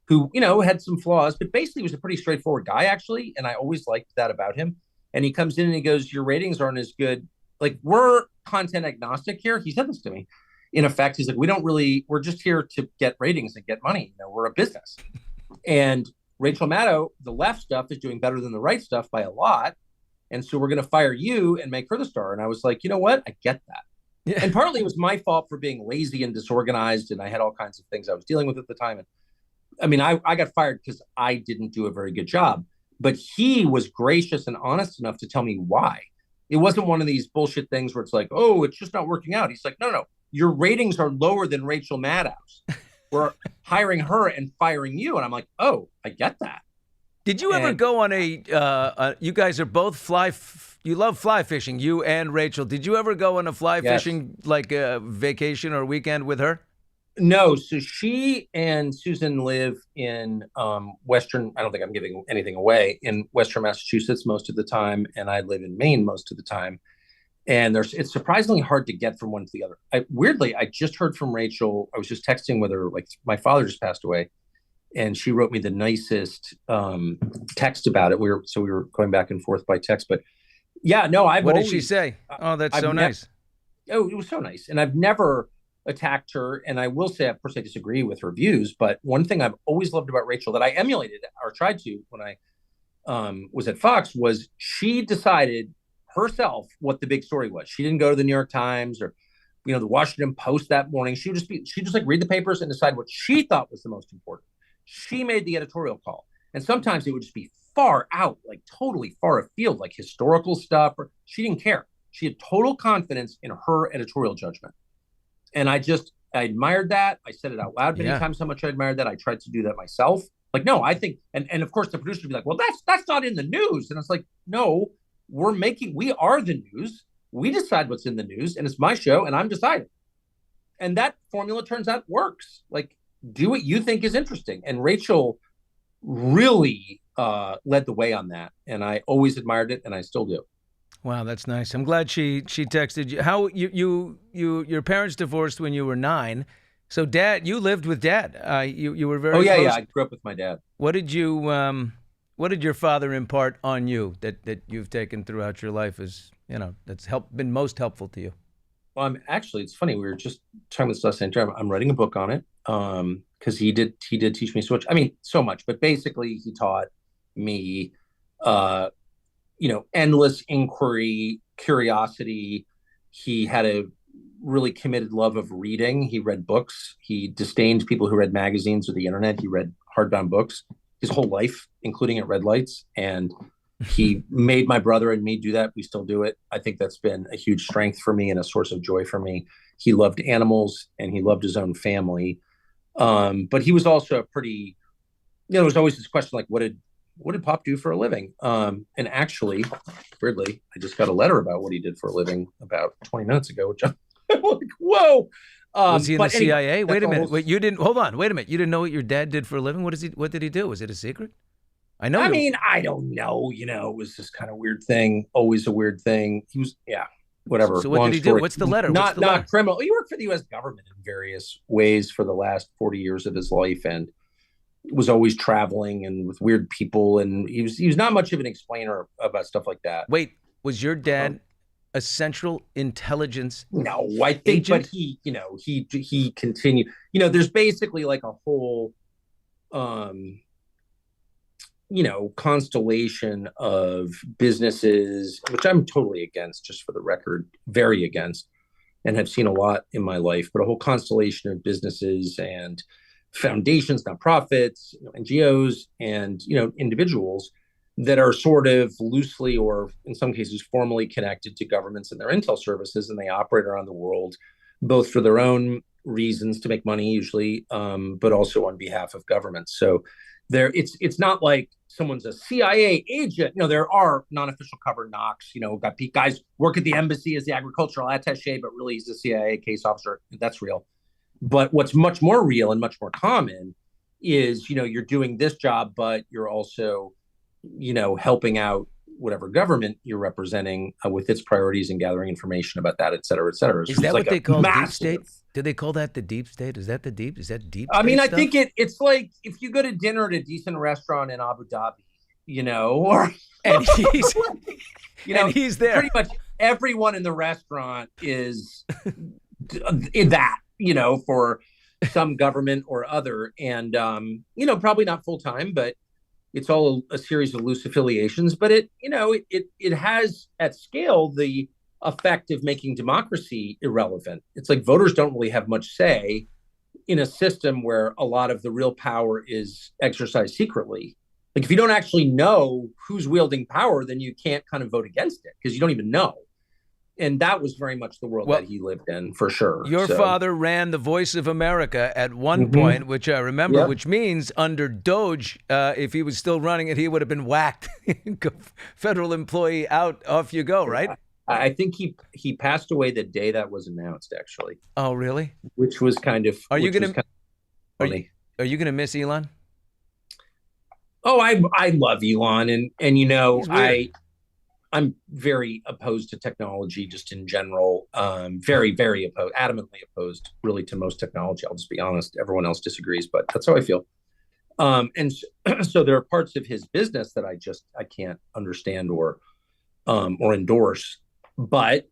who, had some flaws, but basically was a pretty straightforward guy, actually. And I always liked that about him. And he comes in and he goes, your ratings aren't as good. Like, we're content agnostic here. He said this to me. In effect, he's like, we're just here to get ratings and get money. We're a business. And Rachel Maddow, the left stuff is doing better than the right stuff by a lot. And so we're going to fire you and make her the star. And I was like, you know what? I get that. Yeah. And partly it was my fault for being lazy and disorganized. And I had all kinds of things I was dealing with at the time. And I mean, I got fired because I didn't do a very good job. But he was gracious and honest enough to tell me why. It wasn't one of these bullshit things where it's like, oh, it's just not working out. He's like, no. Your ratings are lower than Rachel Maddow's. We're hiring her and firing you. And I'm like, oh, I get that. Did you ever go on you guys are both you love fly fishing, you and Rachel. Did you ever go on a fly fishing, like a vacation or weekend with her? No. So she and Susan live in Western, I don't think I'm giving anything away, in Western Massachusetts most of the time. And I live in Maine most of the time. And it's surprisingly hard to get from one to the other. Weirdly, I just heard from Rachel. I was just texting with her. Like, my father just passed away, and she wrote me the nicest text about it. We were going back and forth by text. But yeah, no, What did she say? Oh, that's so nice. Oh, it was so nice. And I've never attacked her. And I will say, of course, I disagree with her views. But one thing I've always loved about Rachel that I emulated or tried to when I was at Fox was she decided herself what the big story was. She didn't go to the New York Times or, the Washington Post that morning. She'd just like read the papers and decide what she thought was the most important. She made the editorial call. And sometimes it would just be far out, like totally far afield, like historical stuff, or she didn't care. She had total confidence in her editorial judgment. And I admired that. I said it out loud many times how much I admired that. I tried to do that myself. Like, no, I think, and of course the producer would be like, well, that's not in the news. And it's like, no, we are the news. We decide what's in the news, and it's my show, and I'm deciding. And that formula turns out works. Like, do what you think is interesting. And Rachel really led the way on that. And I always admired it, and I still do. Wow, that's nice. I'm glad she texted you. How your parents divorced when you were 9. So Dad, you lived with Dad. You were very close. Yeah, I grew up with my dad. What did your father impart on you that you've taken throughout your life as, that's been most helpful to you? Well, it's funny. We were just talking this last night. I'm writing a book on it because he did teach me so much. I mean, so much, but basically he taught me, endless inquiry, curiosity. He had a really committed love of reading. He read books. He disdained people who read magazines or the internet. He read hardbound books his whole life, including at red lights. And He made my brother and me do that. We still do it. I think that's been a huge strength for me and a source of joy for me. He loved animals and he loved his own family. But he was also a pretty, there was always this question like, what did Pop do for a living? And actually, weirdly, I just got a letter about what he did for a living about 20 minutes ago, which I'm like, whoa. Was he in the anyway, CIA? Wait a minute. almost, Wait, you didn't. Hold on. Wait a minute. You didn't know what your dad did for a living? What did he do? Was it a secret? I know. I mean, I don't know. It was this kind of weird thing. Always a weird thing. He was, whatever. So what Long did he do? story. What's the letter? Not criminal. He worked for the U.S. government in various ways for the last 40 years of his life, and was always traveling and with weird people. And he was not much of an explainer about stuff like that. Wait, was your dad a Central Intelligence? No, I think, agent? but he continued. There's basically like a whole, constellation of businesses, which I'm totally against, just for the record, very against, and have seen a lot in my life, but a whole constellation of businesses and foundations, nonprofits, NGOs, and, individuals that are sort of loosely or in some cases formally connected to governments and their intel services, and they operate around the world, both for their own reasons to make money usually, but also on behalf of governments. So it's not like someone's a CIA agent. There are non-official cover knocks. Got guys work at the embassy as the agricultural attaché, but really he's a CIA case officer. That's real. But what's much more real and much more common is, you're doing this job, but you're also, helping out whatever government you're representing with its priorities and gathering information about that, et cetera, et cetera. Is that what they call deep state? Do they call that the deep state? Is that the deep? Is that deep? I mean, I stuff? think it's like if you go to dinner at a decent restaurant in Abu Dhabi, or and he's there. Pretty much everyone in the restaurant is in that, for some government or other, and probably not full time, but it's all a series of loose affiliations. But it has at scale the effect of making democracy irrelevant. It's like voters don't really have much say in a system where a lot of the real power is exercised secretly. Like if you don't actually know who's wielding power, then you can't kind of vote against it because you don't even know. And that was very much the world that he lived in, for sure. Your father ran the Voice of America at one point, which I remember, which means under Doge, if he was still running it, he would have been whacked. Federal employee out, off you go, right? I think he passed away the day that was announced, actually. Oh, really? Which was kind of. Are you gonna miss Elon? Oh, I love Elon, and I'm very opposed to technology just in general. Very, very opposed, adamantly opposed, really, to most technology. I'll just be honest. Everyone else disagrees, but that's how I feel. And so there are parts of his business that I can't understand or endorse. But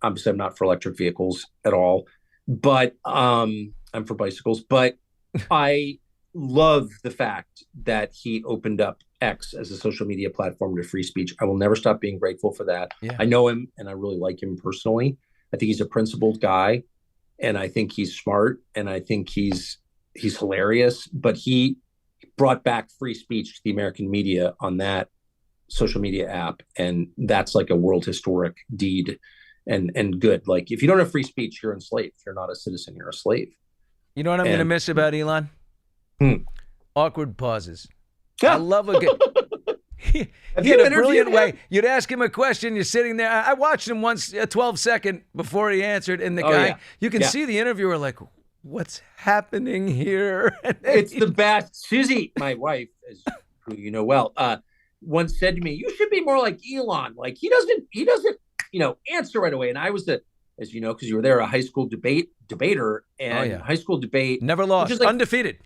obviously, I'm not for electric vehicles at all. But I'm for bicycles. But I love the fact that he opened up X as a social media platform to free speech. I will never stop being grateful for that. Yeah. I know him and I really like him personally. I think he's a principled guy, and I think he's smart, and I think he's hilarious. But he brought back free speech to the American media on that social media app, and that's like a world historic deed and good. Like if you don't have free speech, you're enslaved. If you're not a citizen, you're a slave. You know what I'm going to miss about Elon? Awkward pauses. Yeah. I love a good. He had a brilliant way. You'd ask him a question. You're sitting there. I watched him once, a 12-second before he answered, and the guy, you can see the interviewer like, what's happening here? It's the best. Susie, my wife, who you know well, once said to me, "You should be more like Elon. Like he doesn't, answer right away." And I was as you know, because you were there, a high school debater, and high school debate never lost, like, undefeated,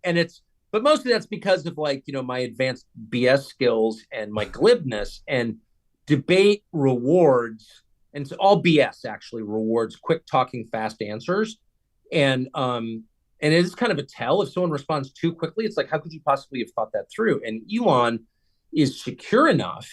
and but mostly that's because of my advanced BS skills and my glibness. And debate rewards, and it's all BS actually rewards quick talking, fast answers, and it is kind of a tell if someone responds too quickly. It's like, how could you possibly have thought that through? And Elon is secure enough.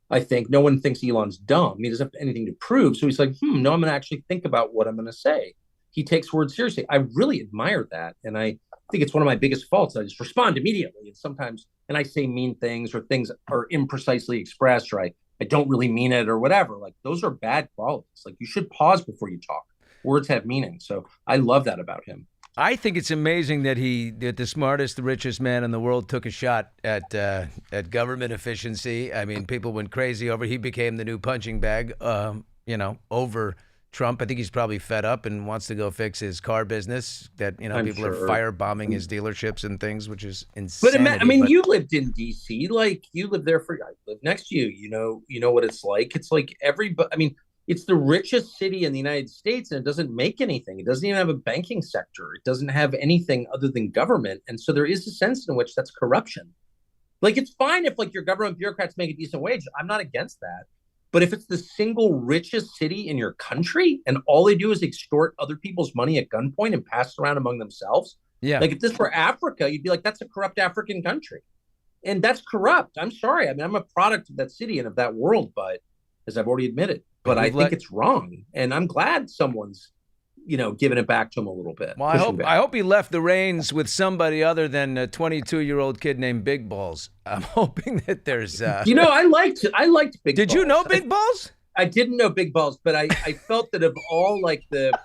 I think no one thinks Elon's dumb. He doesn't have anything to prove. So he's like, no, I'm going to actually think about what I'm going to say. He takes words seriously. I really admire that. And I think it's one of my biggest faults. I just respond immediately. And sometimes and I say mean things or things are imprecisely expressed or I don't really mean it or whatever. Like those are bad qualities. Like you should pause before you talk. Words have meaning. So I love that about him. I think it's amazing that the smartest, the richest man in the world took a shot at government efficiency. I mean, people went crazy over. He became the new punching bag, over Trump. I think he's probably fed up and wants to go fix his car business. That people are firebombing his dealerships and things, which is insane. But I mean, you lived in D.C. Like you lived there I lived next to you. You know what it's like. It's like everybody. I mean. It's the richest city in the United States, and it doesn't make anything. It doesn't even have a banking sector. It doesn't have anything other than government. And so there is a sense in which that's corruption. Like, it's fine if, like, your government bureaucrats make a decent wage. I'm not against that. But if it's the single richest city in your country and all they do is extort other people's money at gunpoint and pass it around among themselves, like, if this were Africa, you'd be like, that's a corrupt African country. And that's corrupt. I'm sorry. I mean, I'm a product of that city and of that world, but as I've already admitted. But I think it's wrong, and I'm glad someone's, giving it back to him a little bit. Well, I hope he left the reins with somebody other than a 22-year-old kid named Big Balls. I'm hoping that there's. I liked Big Balls. Did you know Big Balls? I didn't know Big Balls, but I felt that of all like the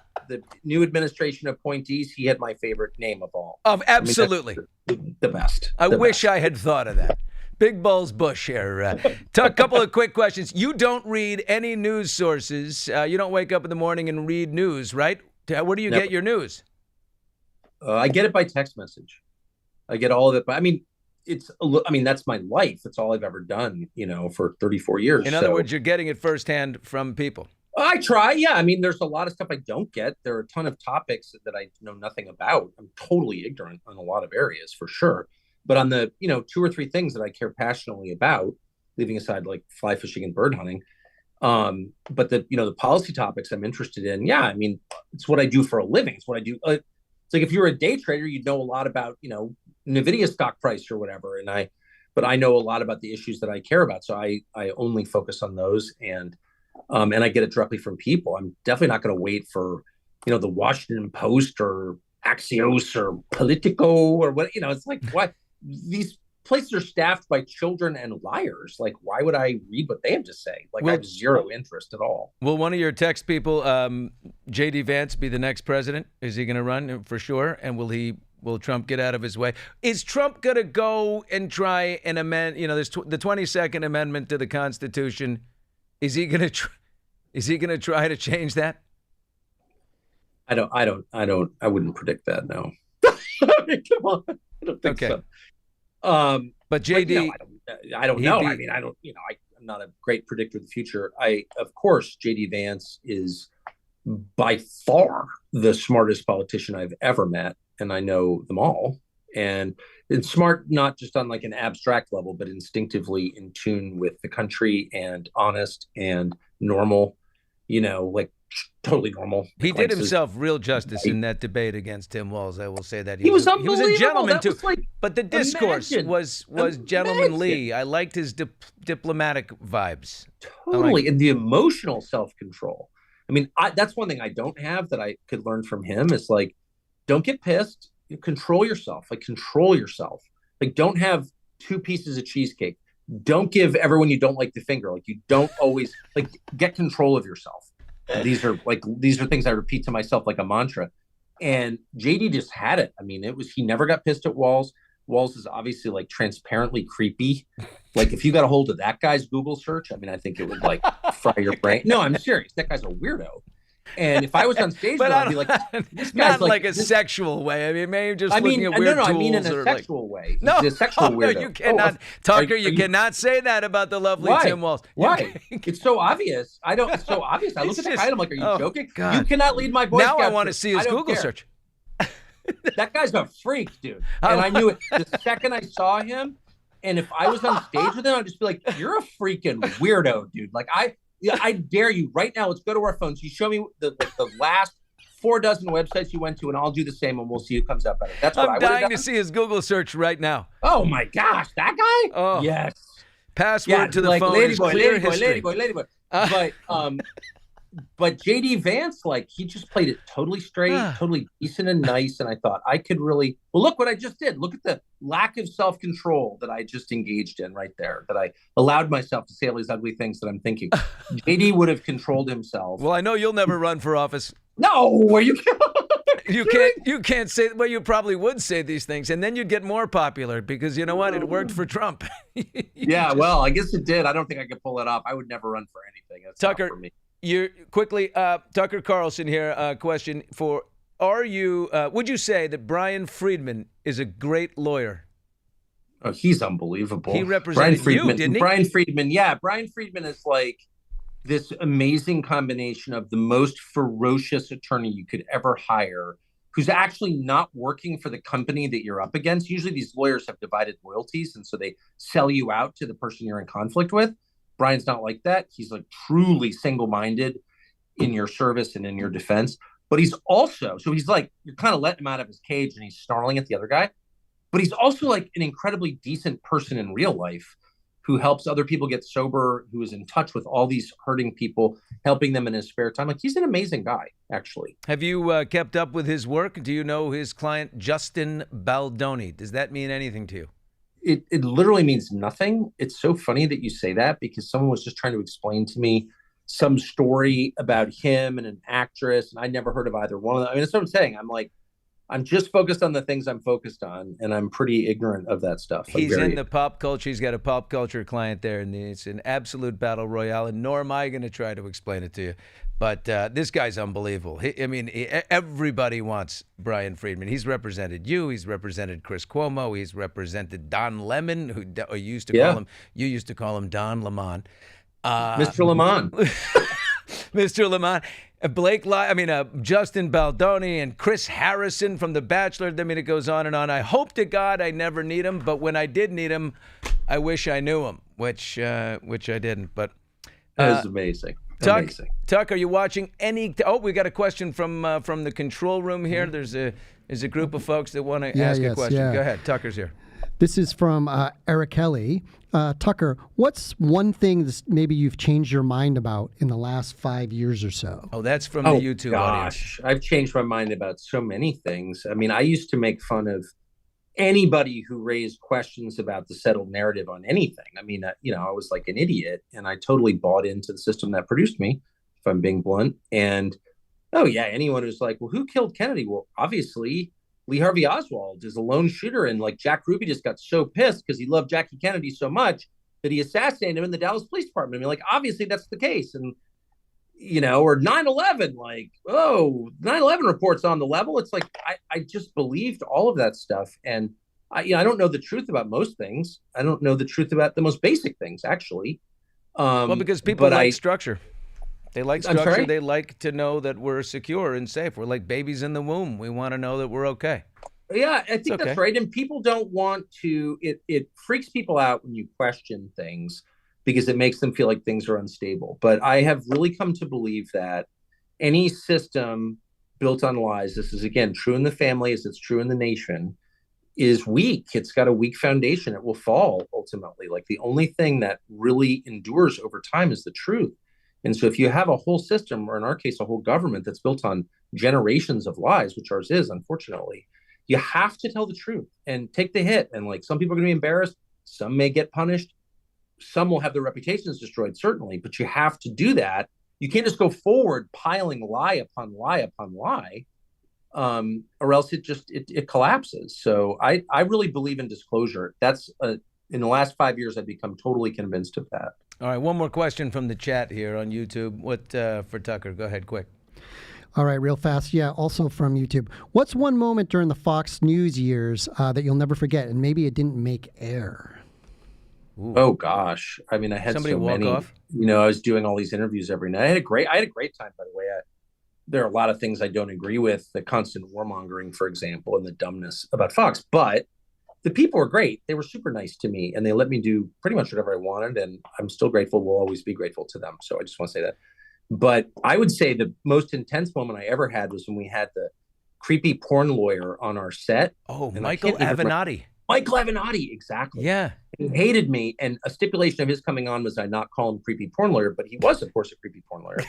new administration appointees, he had my favorite name of all. Absolutely, the best. I wish I had thought of that. Big Balls Bush here. A couple of quick questions. You don't read any news sources. You don't wake up in the morning and read news, right? Where do you get your news? I get it by text message. I get all of it. But I mean, that's my life. It's all I've ever done, for 34 years. In other words, you're getting it firsthand from people. I try. Yeah. I mean, there's a lot of stuff I don't get. There are a ton of topics that I know nothing about. I'm totally ignorant on a lot of areas for sure. But on the, 2 or 3 things that I care passionately about, leaving aside like fly fishing and bird hunting, but the policy topics I'm interested in, yeah, I mean, it's what I do for a living. It's what I do. It's like if you're a day trader, you'd know a lot about, NVIDIA stock price or whatever. But I know a lot about the issues that I care about. So I only focus on those and I get it directly from people. I'm definitely not going to wait for, the Washington Post or Axios or Politico or what, it's like, what? These places are staffed by children and liars. Like, why would I read what they have to say? Like, I have zero interest at all. Will one of your text people, J.D. Vance, be the next president? Is he going to run for sure? And will Trump get out of his way? Is Trump going to go and try and amend? There's the 22nd Amendment to the Constitution. Is he going to try to change that? I wouldn't predict that. No. I mean, come on. I don't think so. But JD, I don't know. I mean, I'm not a great predictor of the future. Of course, JD Vance is by far the smartest politician I've ever met, and I know them all. And it's smart, not just on like an abstract level, but instinctively in tune with the country and honest and normal, like totally normal. He did himself real justice in that debate against Tim Walz. I will say that he was a gentleman too. Like, but the discourse was gentlemanly. I liked his diplomatic vibes. Totally, and the emotional self-control. I mean, that's one thing I don't have that I could learn from him is like, don't get pissed. Control yourself. Like, control yourself. Like, don't have 2 pieces of cheesecake. Don't give everyone you don't like the finger. Like, you don't always like get control of yourself. These are things I repeat to myself like a mantra. And JD just had it. I mean, he never got pissed at Walz. Walz is obviously like transparently creepy. Like if you got a hold of that guy's Google search, I mean, I think it would like fry your brain. No, I'm serious. That guy's a weirdo. And if I was on stage, I'd be like, this guy's not like a sexual way. I mean, maybe just looking at weird tools. I mean in a sexual way. No, a sexual weirdo. No, you cannot, Tucker. You cannot say that about the lovely Tim Walz. Why? It's so obvious. It's so obvious. I look at the guy and I'm like, are you joking? God. You cannot lead my Boy Scout. Now I want to see his Google search. That guy's a freak, dude. And I knew it the second I saw him. And if I was on stage with him, I'd just be like, you're a freaking weirdo, dude. Like I dare you right now. Let's go to our phones. You show me the last 4 dozen websites you went to, and I'll do the same, and we'll see who comes up better. That's what I'm dying to see his Google search right now. Oh my gosh, that guy! Oh yes. Password to the phone is clear history. Ladyboy. But But JD Vance, like, he just played it totally straight, totally decent and nice. And I thought I could really, well, look what I just did. Look at the lack of self-control that I just engaged in right there, that I allowed myself to say all these ugly things that I'm thinking. JD would have controlled himself. Well, I know you'll never run for office. No, are you You can't say, well, you probably would say these things, and then you'd get more popular because you know what? It worked for Trump. Yeah, well, I guess it did. I don't think I could pull it off. I would never run for anything. That's Tucker, not for me. You quickly, Tucker Carlson here. Question for: Are you? Would you say that Brian Friedman is a great lawyer? Oh, he's unbelievable. He represented you, didn't he? Brian Friedman, yeah. Brian Friedman is like this amazing combination of the most ferocious attorney you could ever hire, who's actually not working for the company that you're up against. Usually these lawyers have divided loyalties, and so they sell you out to the person you're in conflict with. Brian's not like that. He's like truly single-minded in your service and in your defense. But he's also, so he's like, you're kind of letting him out of his cage and he's snarling at the other guy. But he's also like an incredibly decent person in real life who helps other people get sober, who is in touch with all these hurting people, helping them in his spare time. Like, he's an amazing guy, actually. Have you kept up with his work? Do you know his client, Justin Baldoni? Does that mean anything to you? It literally means nothing. It's so funny that you say that, because someone was just trying to explain to me some story about him and an actress, and I'd never heard of either one of them. I mean, that's what I'm saying. I'm like, I'm just focused on the things I'm focused on, and I'm pretty ignorant of that stuff. He's in the pop culture. He's got a pop culture client there, and it's an absolute battle royale, and nor am I going to try to explain it to you. But this guy's unbelievable. Everybody wants Brian Friedman. He's represented you. He's represented Chris Cuomo. He's represented Don Lemon, who you used to call him Don Lemon. Mr. Lemon. Mr. Lemon. Justin Baldoni and Chris Harrison from The Bachelor. I mean, it goes on and on. I hope to God I never need him, but when I did need him, I wish I knew him, which I didn't. But that is amazing. Tuck, are you watching any? Oh, we got a question from the control room here. There's a group of folks that want to ask a question. Go ahead, Tucker's here. This is from Eric Kelly. Tucker, what's one thing that maybe you've changed your mind about in the last 5 years or so? Oh, that's from the YouTube audience. I've changed my mind about so many things. I mean, I used to make fun of anybody who raised questions about the settled narrative on anything. I mean, I was like an idiot, and I totally bought into the system that produced me, if I'm being blunt. And, anyone who's like, well, who killed Kennedy? Well, obviously Lee Harvey Oswald is a lone shooter, and like Jack Ruby just got so pissed because he loved Jackie Kennedy so much that he assassinated him in the Dallas Police Department. I mean, like, obviously that's the case. And, or 9/11, like, 9/11 reports on the level. It's like, I just believed all of that stuff. And I don't know the truth about most things. I don't know the truth about the most basic things, actually. Well, because people like structure. They like structure. They like to know that we're secure and safe. We're like babies in the womb. We want to know that we're okay. Yeah, I think that's right. And people don't want to, it freaks people out when you question things because it makes them feel like things are unstable. But I have really come to believe that any system built on lies, this is, again, true in the family as it's true in the nation, is weak. It's got a weak foundation. It will fall ultimately. Like, the only thing that really endures over time is the truth. And so if you have a whole system, or in our case, a whole government that's built on generations of lies, which ours is, unfortunately, you have to tell the truth and take the hit. And like, some people are going to be embarrassed. Some may get punished. Some will have their reputations destroyed, certainly, but you have to do that. You can't just go forward piling lie upon lie upon lie, or else it collapses. So I really believe in disclosure. That's in the last 5 years, I've become totally convinced of that. All right, one more question from the chat here on YouTube. What for Tucker? Go ahead, quick. All right, real fast. Yeah, also from YouTube. What's one moment during the Fox News years that you'll never forget, and maybe it didn't make air? Ooh. Oh gosh, I mean, I had somebody so walk many. Off? I was doing all these interviews every night. I had a great time, by the way. There are a lot of things I don't agree with, the constant warmongering, for example, and the dumbness about Fox, but the people were great. They were super nice to me, and they let me do pretty much whatever I wanted, and I'm still grateful. Will always be grateful to them. So I just want to say that. But I would say the most intense moment I ever had was when we had the creepy porn lawyer on our set. Oh, Michael Avenatti. Michael Avenatti, exactly. Yeah. He hated me, and a stipulation of his coming on was I not call him creepy porn lawyer, but he was, of course, a creepy porn lawyer.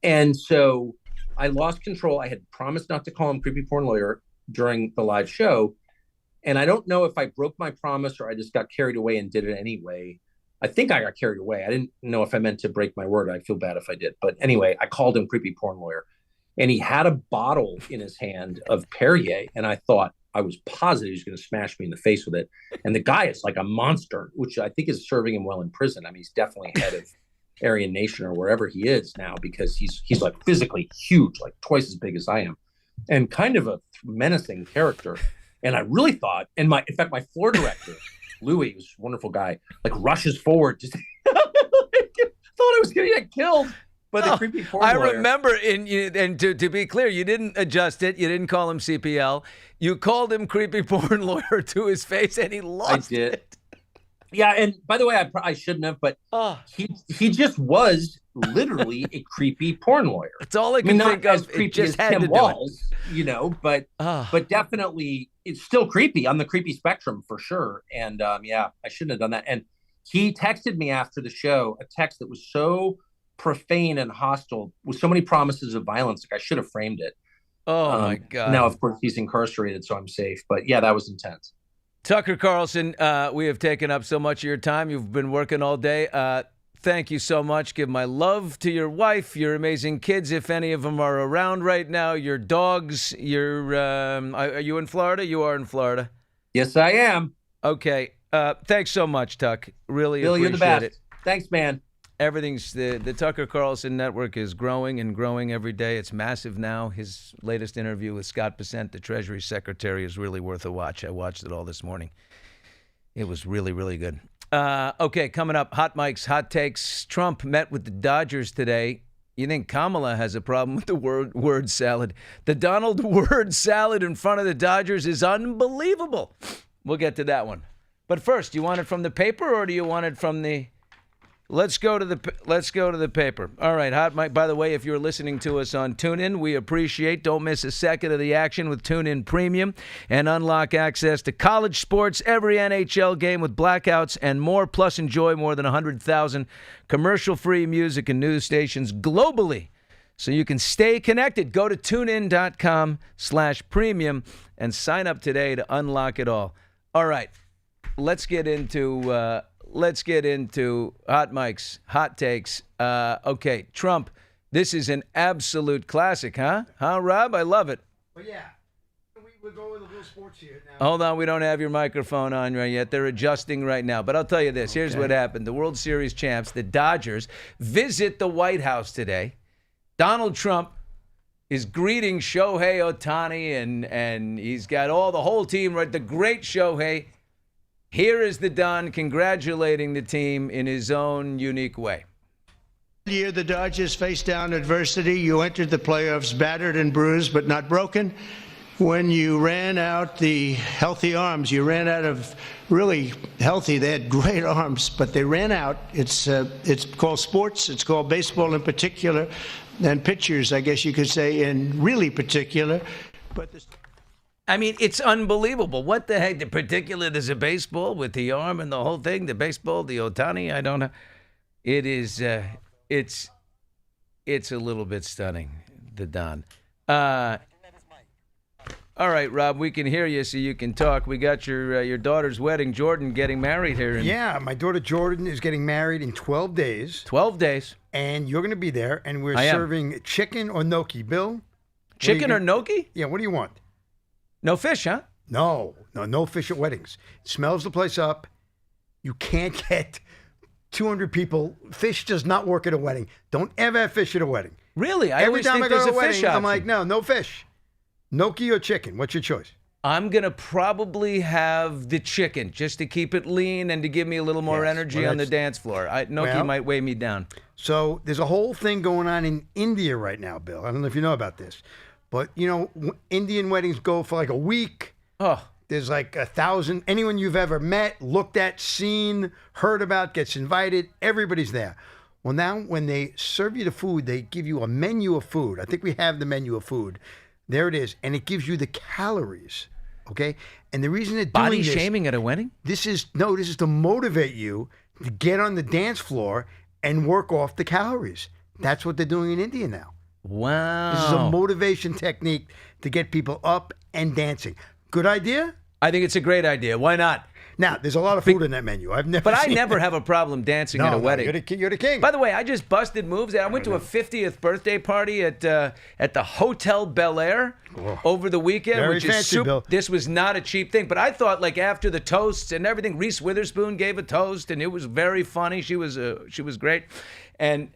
And so I lost control. I had promised not to call him creepy porn lawyer during the live show. And I don't know if I broke my promise or I just got carried away and did it anyway. I think I got carried away. I didn't know if I meant to break my word. I feel bad if I did. But anyway, I called him creepy porn lawyer. And he had a bottle in his hand of Perrier. And I thought, I was positive he was going to smash me in the face with it. And the guy is like a monster, which I think is serving him well in prison. I mean, he's definitely head of Aryan Nation or wherever he is now, because he's like physically huge, like twice as big as I am, and kind of a menacing character. And I really thought, and in fact, my floor director, Louis, was a wonderful guy, like rushes forward, just thought I was going to get killed. But the creepy porn lawyer. Remember, and to be clear, you didn't adjust it. You didn't call him CPL. You called him creepy porn lawyer to his face, and he lost it. Yeah, and by the way, I shouldn't have, but he just was literally a creepy porn lawyer. That's all I can think as of. Creepy it just as had Tim to Walz, but definitely it's still creepy on the creepy spectrum for sure. And I shouldn't have done that. And he texted me after the show a text that was so profane and hostile with so many promises of violence. Like I should have framed it. Oh my God. Now, of course, he's incarcerated, so I'm safe. But yeah, that was intense. Tucker Carlson, we have taken up so much of your time. You've been working all day. Thank you so much. Give my love to your wife, your amazing kids, if any of them are around right now, your dogs. Are you in Florida? You are in Florida. Yes, I am. Okay. Thanks so much, Tuck. Really Bill, appreciate you're the best. it. Thanks, man. Everything's the Tucker Carlson network is growing and growing every day. It's massive now. His latest interview with Scott Bessent, the Treasury Secretary, is really worth a watch. I watched it all this morning. It was really, really good. Okay, coming up, hot mics, hot takes. Trump met with the Dodgers today. You think Kamala has a problem with the word salad? The Donald word salad in front of the Dodgers is unbelievable. We'll get to that one. But first, do you want it from the paper or do you want it from the... Let's go to the paper. All right, hot mic. By the way, if you're listening to us on TuneIn, we appreciate. Don't miss a second of the action with TuneIn Premium and unlock access to college sports, every NHL game with blackouts and more. Plus, enjoy more than 100,000 commercial-free music and news stations globally, so you can stay connected. Go to TuneIn.com/premium and sign up today to unlock it all. All right, let's get into hot mics, hot takes. Okay, Trump, this is an absolute classic, huh? Huh, Rob? I love it. Well, yeah. We're going with a little sports here now. Hold on, we don't have your microphone on right yet. They're adjusting right now. But I'll tell you this. Here's what happened. The World Series champs, the Dodgers, visit the White House today. Donald Trump is greeting Shohei Ohtani, and he's got the whole team, right? The great Shohei. Here is the Don congratulating the team in his own unique way. Year the Dodgers faced down adversity. You entered the playoffs battered and bruised, but not broken. When you ran out the healthy arms, you ran out of really healthy. They had great arms, but they ran out. It's called sports. It's called baseball in particular, and pitchers, I guess you could say, in really particular. But I mean, it's unbelievable. What the heck? The particular, there's a baseball with the arm and the whole thing. The baseball, the Ohtani, I don't know. It is, it's a little bit stunning, the Don. All right, Rob, we can hear you so you can talk. We got your daughter's wedding, Jordan, getting married here. Yeah, my daughter Jordan is getting married in 12 days. 12 days. And you're going to be there, and we're serving chicken or gnocchi. Bill? Chicken or gnocchi? Yeah, what do you want? No fish, huh? No fish at weddings. It smells the place up. You can't get 200 people. Fish does not work at a wedding. Don't ever have fish at a wedding. Really? Every time I go to a wedding, I'm I'm like, no fish. Gnocchi or chicken? What's your choice? I'm going to probably have the chicken just to keep it lean and to give me a little more energy on the dance floor. Gnocchi might weigh me down. So there's a whole thing going on in India right now, Bill. I don't know if you know about this. But, Indian weddings go for like a week. Oh. There's like 1,000. Anyone you've ever met, looked at, seen, heard about, gets invited. Everybody's there. Well, now when they serve you the food, they give you a menu of food. I think we have the menu of food. There it is. And it gives you the calories. Okay? And the reason they're doing Body shaming at a wedding? This is to motivate you to get on the dance floor and work off the calories. That's what they're doing in India now. Wow. This is a motivation technique to get people up and dancing. Good idea? I think it's a great idea. Why not? Now, there's a lot of food in that menu. I've never But I seen never it. have a problem dancing at a wedding. You're the king. By the way, I just busted moves. I went to a 50th birthday party at the Hotel Bel Air over the weekend, Very which fancy, is super. Bill. This was not a cheap thing, but I thought like after the toasts and everything, Reese Witherspoon gave a toast, and it was very funny. She was great, and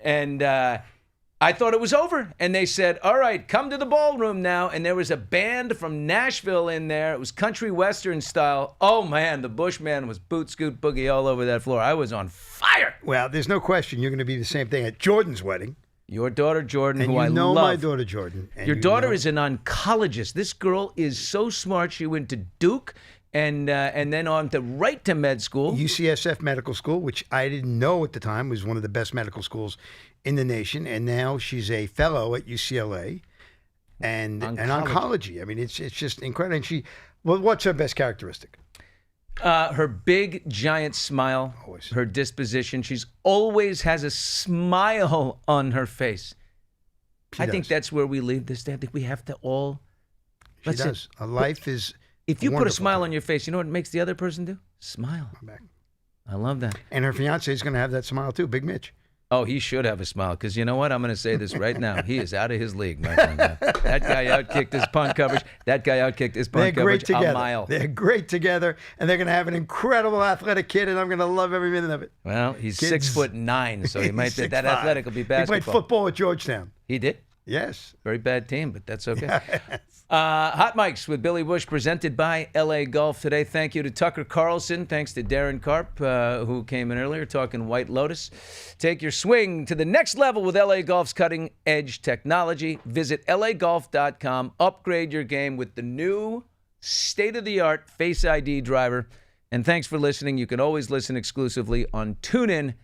I thought it was over, and they said, all right, come to the ballroom now. And there was a band from Nashville in there. It was country western style. Oh, man, the Bushman was boot, scoot, boogie all over that floor. I was on fire. Well, there's no question you're going to be the same thing at Jordan's wedding. Your daughter, Jordan, And who you I know love. my daughter, Jordan. And Your you daughter know- is an oncologist. This girl is so smart. She went to Duke and then on to right to med school. UCSF Medical School, which I didn't know at the time was one of the best medical schools in the nation, and now she's a fellow at UCLA and oncology. I mean, it's just incredible. And what's her best characteristic? Her big, giant smile, Always. her disposition. She's always has a smile on her face. She I think does. that's where we leave this day. I think we have to all. She Listen, does. A life is. If you put a wonderful smile to on your face, you know what it makes the other person do? Smile. come back. I love that. And her fiance is going to have that smile too, Big Mitch. Oh, he should have a smile, because you know what? I'm going to say this right now. He is out of his league, my friend. That guy outkicked his punt coverage. That guy outkicked his They're punt great coverage together. a mile. They're great together, and they're going to have an incredible athletic kid, and I'm going to love every minute of it. Well, he's Kids- 6'9", so he might be He's that 6'5". athletic will be He played basketball. football at Georgetown. He did. Yes. Very bad team, but that's okay. Hot Mics with Billy Bush, presented by LA Golf today. Thank you to Tucker Carlson. Thanks to Darren Karp, who came in earlier talking White Lotus. Take your swing to the next level with LA Golf's cutting-edge technology. Visit lagolf.com. Upgrade your game with the new state-of-the-art Face ID driver. And thanks for listening. You can always listen exclusively on TuneIn.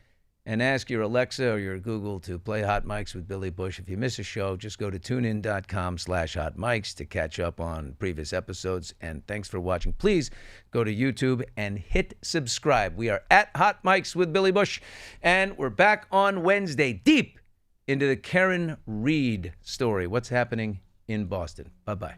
And ask your Alexa or your Google to play Hot Mics with Billy Bush. If you miss a show, just go to tunein.com/Hot Mics to catch up on previous episodes. And thanks for watching. Please go to YouTube and hit subscribe. We are at Hot Mics with Billy Bush. And we're back on Wednesday, deep into the Karen Reed story. What's happening in Boston. Bye-bye.